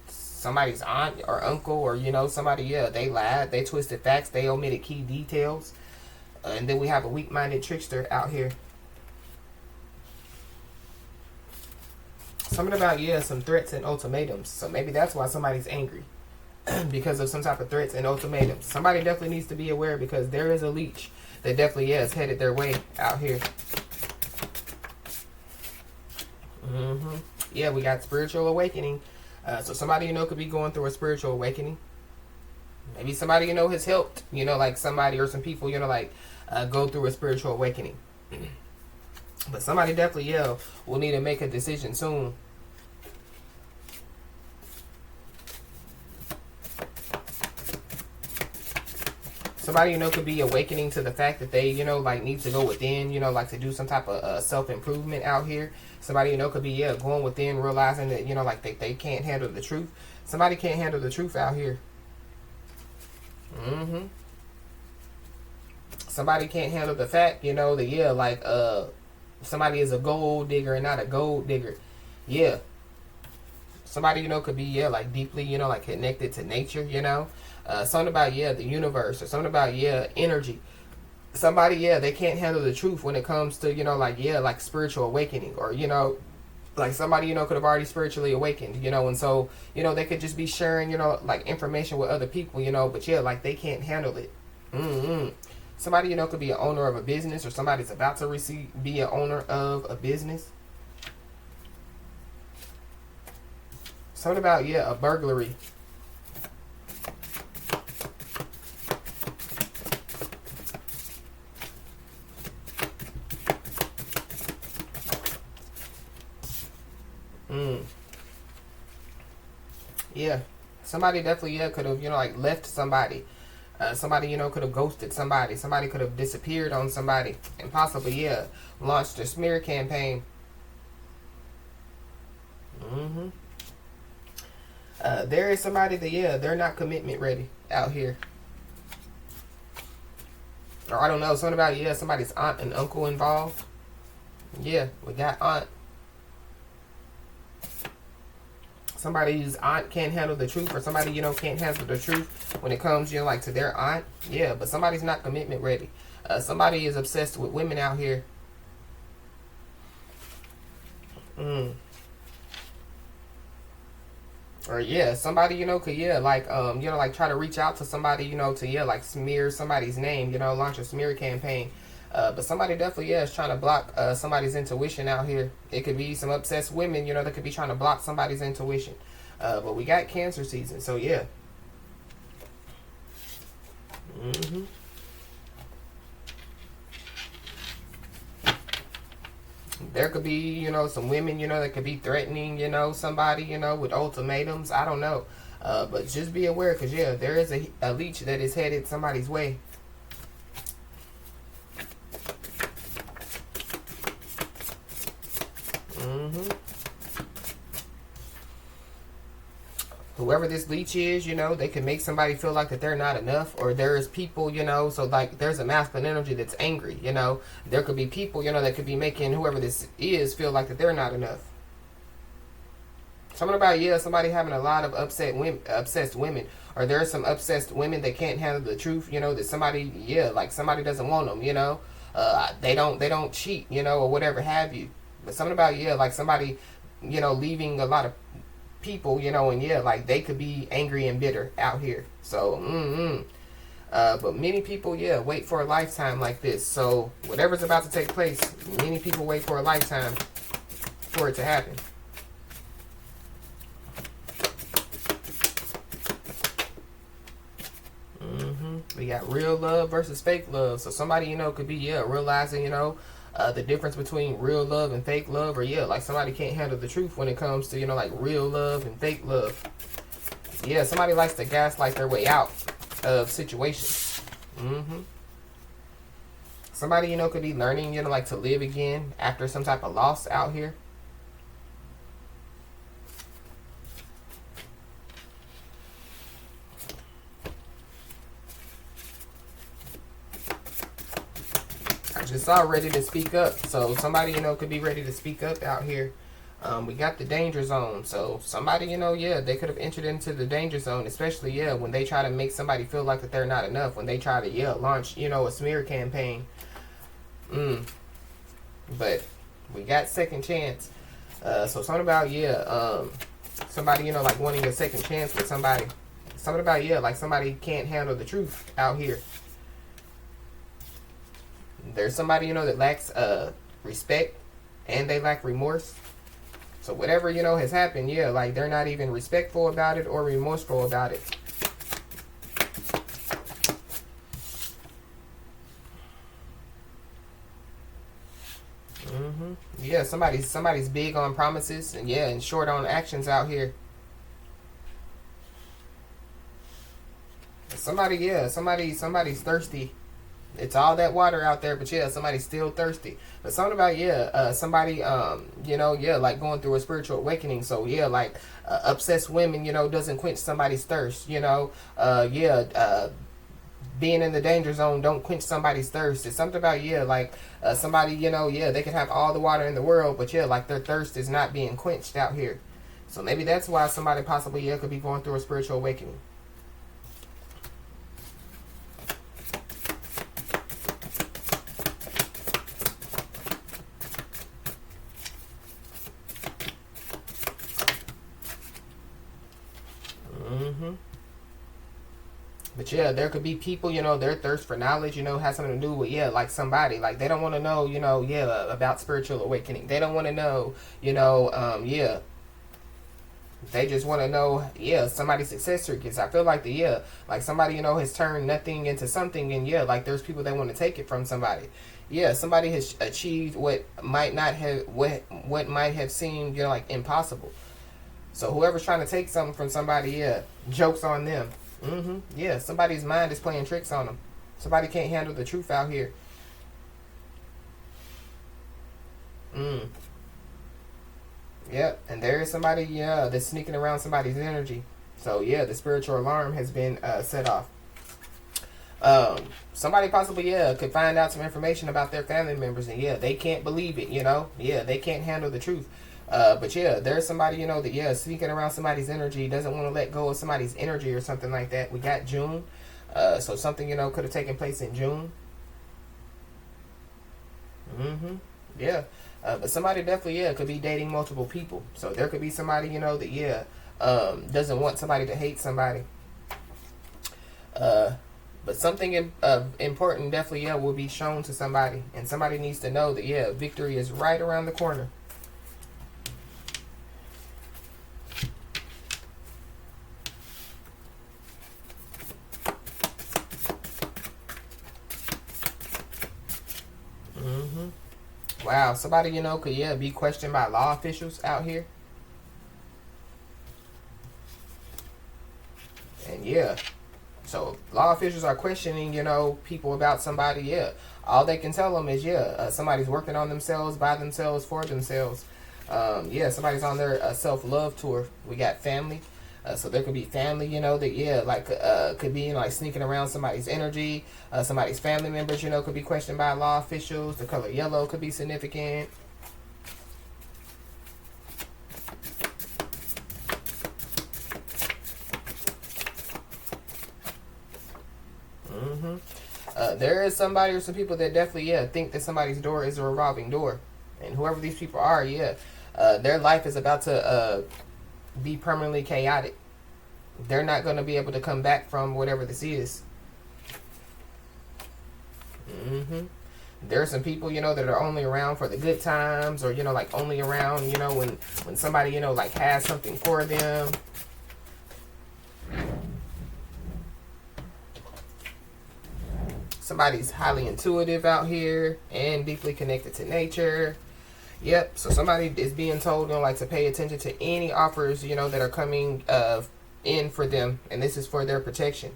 Somebody's aunt or uncle, or, somebody, they lied. They twisted facts. They omitted key details. And then we have a weak-minded trickster out here. Something about, some threats and ultimatums. So maybe that's why somebody's angry. Because of some type of threats and ultimatums. Somebody definitely needs to be aware, because there is a leech that definitely is headed their way out here. Yeah, we got spiritual awakening. So somebody could be going through a spiritual awakening. Maybe somebody has helped like somebody or some people go through a spiritual awakening. But somebody definitely will need to make a decision soon. Somebody, could be awakening to the fact that they, like need to go within, like to do some type of self-improvement out here. Somebody, could be, going within, realizing that, like they can't handle the truth. Somebody can't handle the truth out here. Somebody can't handle the fact, that, somebody is a gold digger and not a gold digger. Yeah. Somebody, could be, like deeply, like connected to nature, something about, the universe, or something about, energy. Somebody, they can't handle the truth when it comes to, like spiritual awakening, or, like somebody, could have already spiritually awakened, and so, they could just be sharing, like information with other people, but like they can't handle it. Somebody, could be an owner of a business, or somebody's about to be an owner of a business. Something about, a burglary. Yeah. Somebody definitely, could have, like left somebody. Somebody, could have ghosted somebody. Somebody could have disappeared on somebody. And possibly, launched a smear campaign. There is somebody that, they're not commitment ready out here. Or I don't know, something about, somebody's aunt and uncle involved. Yeah, we got aunt. Somebody's aunt can't handle the truth, or somebody, can't handle the truth when it comes, like to their aunt. Yeah, but somebody's not commitment ready. Somebody is obsessed with women out here. Or somebody, could, like, like try to reach out to somebody, to, like smear somebody's name, launch a smear campaign. But somebody definitely, is trying to block somebody's intuition out here. It could be some obsessed women, that could be trying to block somebody's intuition. But we got Cancer season, so yeah. There could be, some women, that could be threatening, somebody, with ultimatums. I don't know. But just be aware, because, there is a leech that is headed somebody's way. whoever this leech is, you know, they can make somebody feel like that they're not enough. Or there's people, you know, so like there's a masculine energy that's angry, you know. There could be people, you know, that could be making whoever this is feel like that they're not enough. Something about, yeah, somebody having a lot of obsessed women. Or there's some obsessed women that can't handle the truth, you know, that somebody, yeah, like somebody doesn't want them, you know. They don't cheat, you know, or whatever have you. But something about, yeah, like somebody, you know, leaving a lot of people, you know, and yeah, like they could be angry and bitter out here. So, but many people, yeah, wait for a lifetime like this. So whatever's about to take place, many people wait for a lifetime for it to happen. We got real love versus fake love. So somebody, you know, could be, yeah, realizing, you know, the difference between real love and fake love. Or, yeah, like somebody can't handle the truth when it comes to, you know, like real love and fake love. Yeah, somebody likes to gaslight their way out of situations. Somebody, you know, could be learning, you know, like to live again after some type of loss out here. Just all ready to speak up. So somebody, you know, could be ready to speak up out here. We got the danger zone. So somebody, you know, yeah, they could have entered into the danger zone, especially, yeah, when they try to make somebody feel like that they're not enough. When they try to, yeah, launch, you know, a smear campaign. But we got second chance. So something about, yeah, somebody, you know, like wanting a second chance with somebody. Something about, yeah, like somebody can't handle the truth out here. There's somebody, you know, that lacks respect and they lack remorse. So whatever, you know, has happened, yeah, like they're not even respectful about it or remorseful about it. Yeah, somebody's big on promises and, yeah, and short on actions out here. Somebody, yeah, somebody's thirsty. It's all that water out there, but yeah, somebody's still thirsty. But something about, yeah, somebody, you know, yeah, like going through a spiritual awakening. So yeah, like obsessed women, you know, doesn't quench somebody's thirst. You know, being in the danger zone don't quench somebody's thirst. It's something about, yeah, like somebody, you know, yeah, they could have all the water in the world, but yeah, like their thirst is not being quenched out here. So maybe that's why somebody possibly, yeah, could be going through a spiritual awakening. But yeah, there could be people, you know, their thirst for knowledge, you know, has something to do with, yeah, like somebody. Like they don't want to know, you know, yeah, about spiritual awakening. They don't want to know, you know, yeah. They just want to know, yeah, somebody's success because I feel like like somebody, you know, has turned nothing into something. And yeah, like there's people that want to take it from somebody. Yeah, somebody has achieved what might not have, what might have seemed, you know, like impossible. So whoever's trying to take something from somebody, yeah, joke's on them. Yeah, somebody's mind is playing tricks on them. Somebody can't handle the truth out here. Yep, and there is somebody, yeah, that's sneaking around somebody's energy. So yeah, the spiritual alarm has been set off. Somebody possibly, yeah, could find out some information about their family members, and yeah, they can't believe it, you know. Yeah, they can't handle the truth. But yeah, there's somebody, you know, that, yeah, sneaking around somebody's energy, doesn't want to let go of somebody's energy or something like that. We got June. So something, you know, could have taken place in June. Yeah. But somebody definitely, yeah, could be dating multiple people. So there could be somebody, you know, that, yeah, doesn't want somebody to hate somebody. But something important definitely, yeah, will be shown to somebody. And somebody needs to know that, yeah, victory is right around the corner. Wow, somebody, you know, could, yeah, be questioned by law officials out here. And yeah, so law officials are questioning, you know, people about somebody, yeah. All they can tell them is, yeah, somebody's working on themselves, by themselves, for themselves. Yeah, somebody's on their self-love tour. We got family. So there could be family, that, like, could be, like sneaking around somebody's energy. Somebody's family members, could be questioned by law officials. The color yellow could be significant. There is somebody or some people that definitely, think that somebody's door is a revolving door. And whoever these people are, their life is about to be permanently chaotic. They're not going to be able to come back from whatever this is. There are some people, that are only around for the good times, or, like only around, when somebody, like has something for them. Somebody's highly intuitive out here and deeply connected to nature. Yep. So somebody is being told, like, to pay attention to any offers, that are coming in for them, and this is for their protection.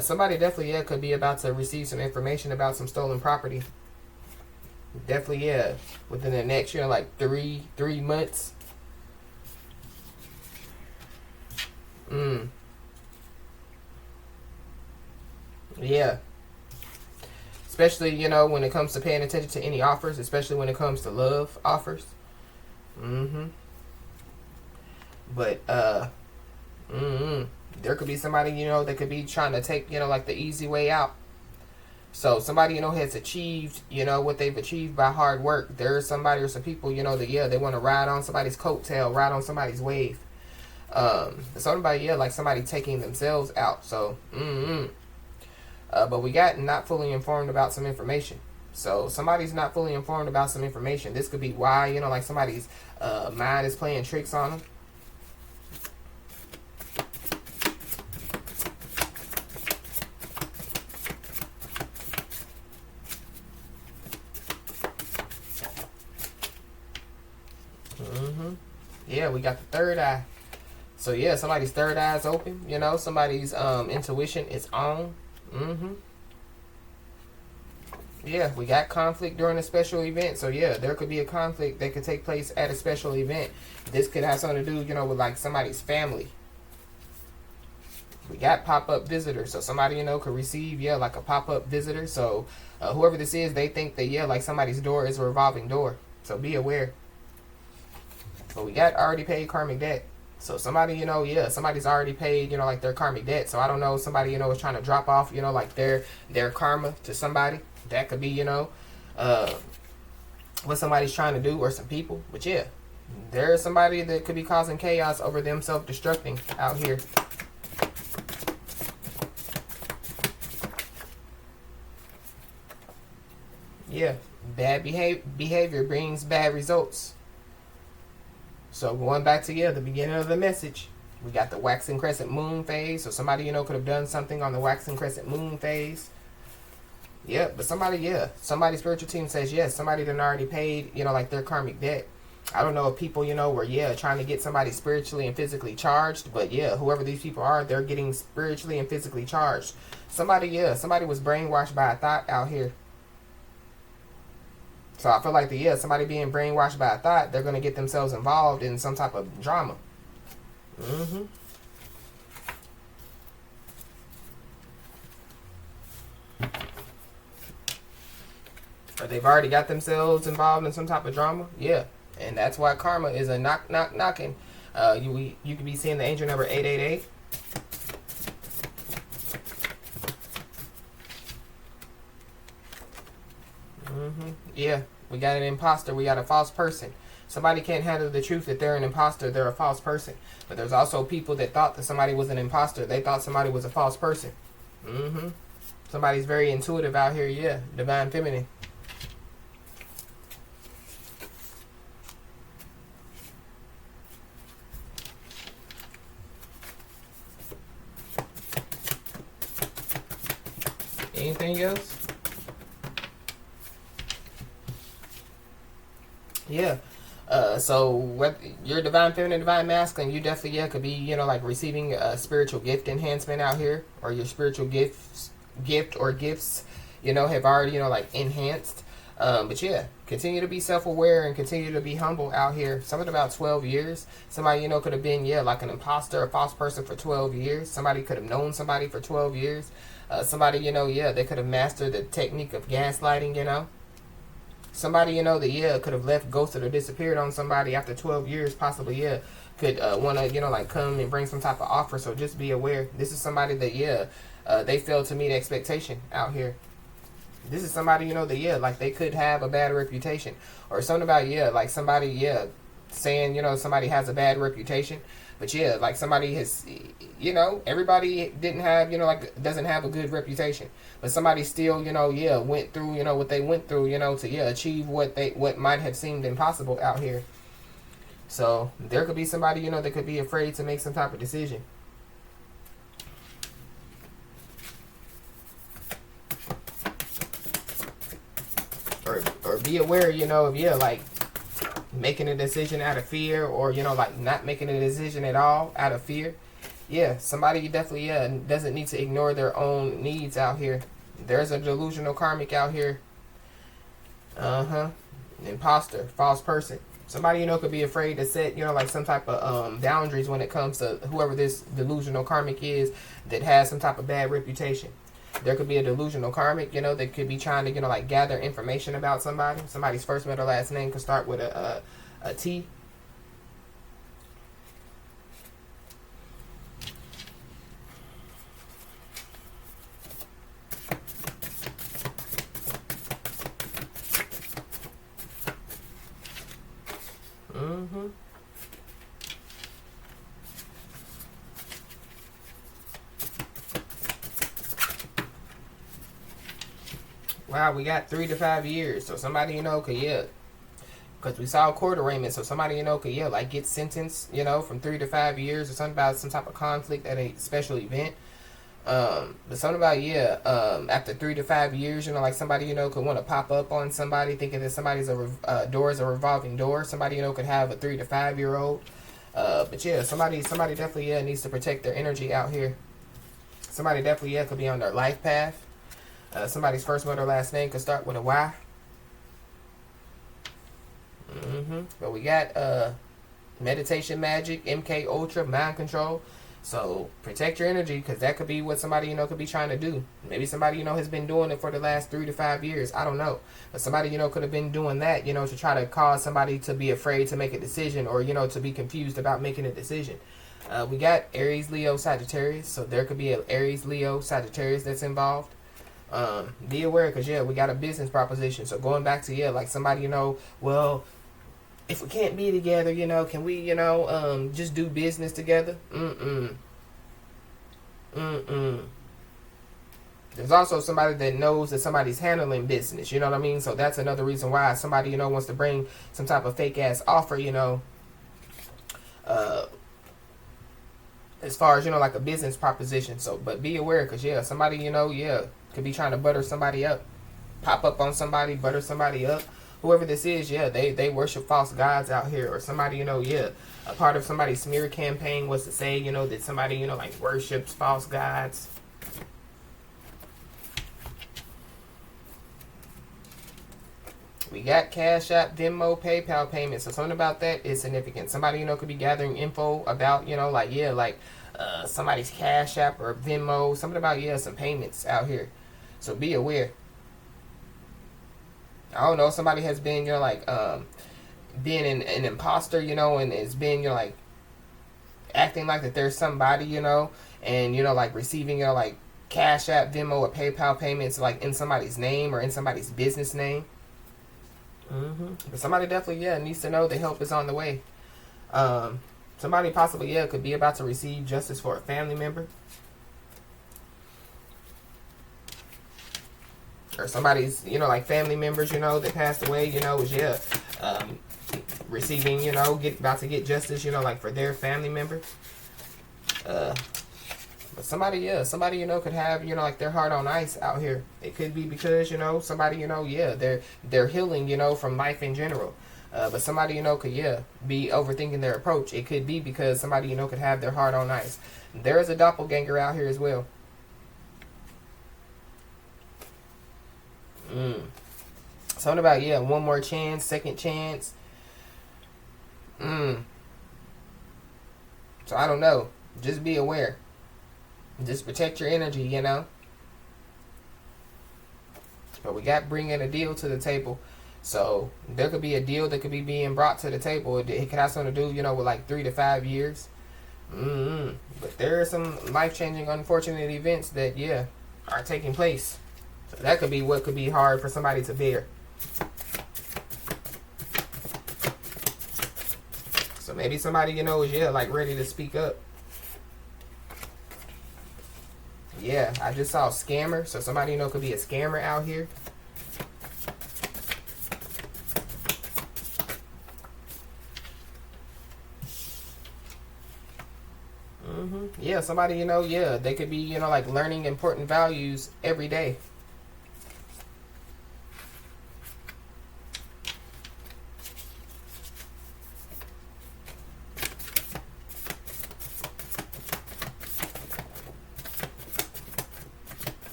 Somebody definitely, could be about to receive some information about some stolen property. Definitely, within the next, like three months. Yeah. Especially, when it comes to paying attention to any offers, especially when it comes to love offers. But, there could be somebody, that could be trying to take, like the easy way out. So somebody, has achieved, what they've achieved by hard work. There's somebody or some people, that, they want to ride on somebody's coattail, ride on somebody's wave. Somebody, like somebody taking themselves out. So, but we got not fully informed about some information. So somebody's not fully informed about some information. This could be why, like somebody's mind is playing tricks on them. Yeah, we got the third eye. So yeah, somebody's third eye is open. Somebody's intuition is on. Yeah, we got conflict during a special event. So yeah, there could be a conflict that could take place at a special event. This could have something to do, with like somebody's family. We got pop-up visitors. So somebody, could receive, like a pop-up visitor. So whoever this is, they think that, like somebody's door is a revolving door. So be aware. But we got already paid karmic debt. So somebody, somebody's already paid, like their karmic debt. So I don't know, somebody, is trying to drop off, like their karma to somebody. That could be, what somebody's trying to do, or some people. But yeah, there's somebody that could be causing chaos over them self-destructing out here. Yeah, bad behavior brings bad results. So going back to, the beginning of the message, we got the waxing crescent moon phase. So somebody, could have done something on the waxing crescent moon phase. Yeah, but somebody's spiritual team says, yes, somebody done already paid, like their karmic debt. I don't know if people, were, trying to get somebody spiritually and physically charged. But whoever these people are, they're getting spiritually and physically charged. Somebody was brainwashed by a thought out here. So I feel like somebody being brainwashed by a thought, they're going to get themselves involved in some type of drama. Or they've already got themselves involved in some type of drama. Yeah. And that's why karma is a knock, knock, knocking. You could be seeing the angel number 888. Yeah, we got an imposter. We got a false person. Somebody can't handle the truth that they're an imposter. They're a false person. But there's also people that thought that somebody was an imposter. They thought somebody was a false person. Somebody's very intuitive out here. Yeah, divine feminine. Anything else? Yeah. So what you're divine feminine, divine masculine, you definitely could be, like receiving a spiritual gift enhancement out here, or your spiritual gift or gifts, have already, like enhanced. But yeah, continue to be self-aware and continue to be humble out here. Something about 12 years. Somebody, could have been, like an imposter, a false person for 12 years. Somebody could have known somebody for 12 years. Somebody, they could have mastered the technique of gaslighting, Somebody, that, could have left, ghosted, or disappeared on somebody after 12 years, possibly, could want to, like come and bring some type of offer. So just be aware. This is somebody that, they failed to meet expectation out here. This is somebody, that, like they could have a bad reputation. Or something about, like somebody, saying, somebody has a bad reputation. But like somebody has, everybody didn't have, like doesn't have a good reputation. But somebody still, went through, what they went through, to, achieve what might have seemed impossible out here. So there could be somebody, that could be afraid to make some type of decision. Or be aware, of, like making a decision out of fear, or, like not making a decision at all out of fear. Yeah, somebody definitely, doesn't need to ignore their own needs out here. There's a delusional karmic out here. Imposter, false person. Somebody, could be afraid to set, like some type of boundaries when it comes to whoever this delusional karmic is that has some type of bad reputation. There could be a delusional karmic, that could be trying to, like gather information about somebody. Somebody's first, middle, last name could start with a T. Wow, we got 3 to 5 years. So somebody, could, because we saw court arraignment. So somebody, could, like get sentenced, from 3 to 5 years or something about some type of conflict at a special event. But something about, after 3 to 5 years, like somebody, could want to pop up on somebody thinking that somebody's door is a revolving door. Somebody, could have a 3 to 5 year old. But yeah, somebody definitely, needs to protect their energy out here. Somebody definitely, could be on their life path. Somebody's first, middle, last name could start with a Y. But we got meditation, magic, MK Ultra, mind control. So protect your energy, because that could be what somebody, could be trying to do. Maybe somebody, has been doing it for the last 3 to 5 years. I don't know. But somebody, could have been doing that, to try to cause somebody to be afraid to make a decision, or, to be confused about making a decision. We got Aries, Leo, Sagittarius. So there could be an Aries, Leo, Sagittarius that's involved. Be aware, because we got a business proposition. So going back to like somebody, well, if we can't be together, can we, just do business together? There's also somebody that knows that somebody's handling business, you know what I mean? So that's another reason why somebody, wants to bring some type of fake ass offer, as far as, like a business proposition. So, but be aware, because somebody, could be trying to butter somebody up, pop up on somebody, butter somebody up. Whoever this is, they worship false gods out here. Or somebody, a part of somebody's smear campaign was to say, that somebody, like worships false gods. We got Cash App, Venmo, PayPal payments. So something about that is significant. Somebody, could be gathering info about, somebody's Cash App or Venmo. Something about, some payments out here. So be aware. I don't know, somebody has been, being an imposter, and has been, like, acting like that there's somebody, and, like, receiving, like, Cash App, Venmo, or PayPal payments, like, in somebody's name or in somebody's business name. But somebody definitely, needs to know the help is on the way. Somebody possibly, could be about to receive justice for a family member. Or somebody's, like family members, that passed away, is, receiving, about to get justice, like for their family member. But somebody, could have, like their heart on ice out here. It could be because, somebody, they're healing, from life in general. But somebody, could, be overthinking their approach. It could be because somebody, could have their heart on ice. There is a doppelganger out here as well. Something about, yeah, one more chance, second chance. So I don't know. Just be aware. Just protect your energy, you know. But we got bringing a deal to the table. So there could be a deal that could be being brought to the table. It could have something to do, you know, with like 3 to 5 years. But there are some life-changing, unfortunate events that, yeah, are taking place. So that could be what could be hard for somebody to bear. So maybe somebody, you know, is, yeah, like ready to speak up. Yeah, I just saw scammer. So somebody, you know, could be a scammer out here. Yeah, somebody, you know, yeah, they could be, you know, like learning important values every day.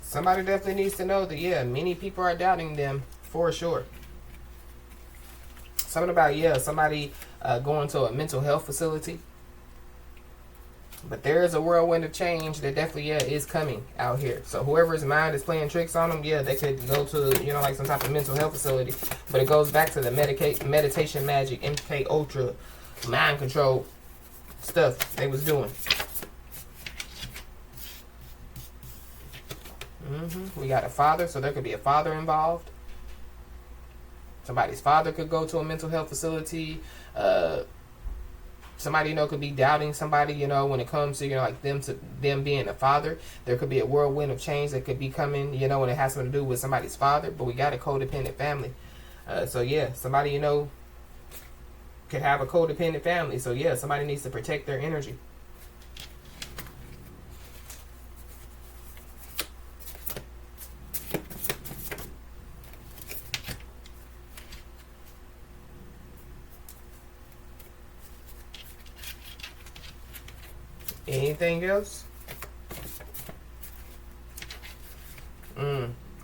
Somebody definitely needs to know that, yeah, many people are doubting them for sure. Something about, yeah, somebody going to a mental health facility. But there is a whirlwind of change that definitely, yeah, is coming out here. So whoever's mind is playing tricks on them, yeah, they could go to, you know, like some type of mental health facility. But it goes back to the meditation magic, MK Ultra, mind control stuff they was doing. We got a father, so there could be a father involved. Somebody's father could go to a mental health facility. Somebody, you know, could be doubting somebody, you know, when it comes to, you know, like them being a father. There could be a whirlwind of change that could be coming, you know, when it has something to do with somebody's father. But we got a codependent family. So, yeah, somebody, you know, could have a codependent family. So, yeah, somebody needs to protect their energy. Anything else?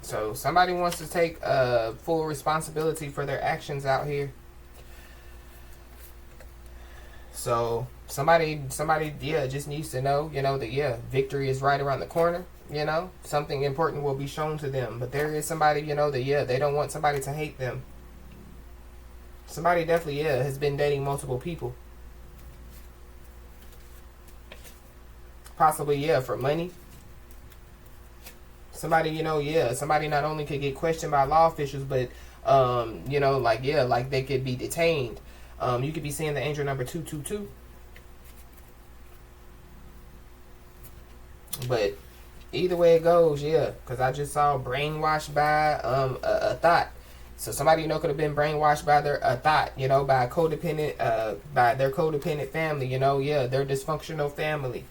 So somebody wants to take full responsibility for their actions out here. So somebody, yeah, just needs to know, you know, that, yeah, victory is right around the corner. You know, something important will be shown to them. But there is somebody, you know, that, yeah, they don't want somebody to hate them. Somebody definitely, yeah, has been dating multiple people. Possibly, yeah, for money. Somebody, you know, yeah, somebody not only could get questioned by law officials, but, you know, like, yeah, like they could be detained. You could be seeing the angel number 222. But either way it goes, yeah, because I just saw brainwashed by a thought. So somebody, you know, could have been brainwashed by a thought, you know, by a codependent, by their codependent family, you know, yeah, their dysfunctional family.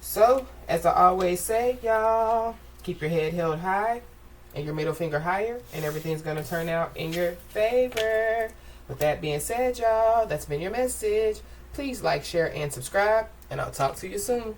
So, as I always say, y'all, keep your head held high and your middle finger higher, and everything's going to turn out in your favor. With that being said, y'all, that's been your message. Please like, share, and subscribe, and I'll talk to you soon.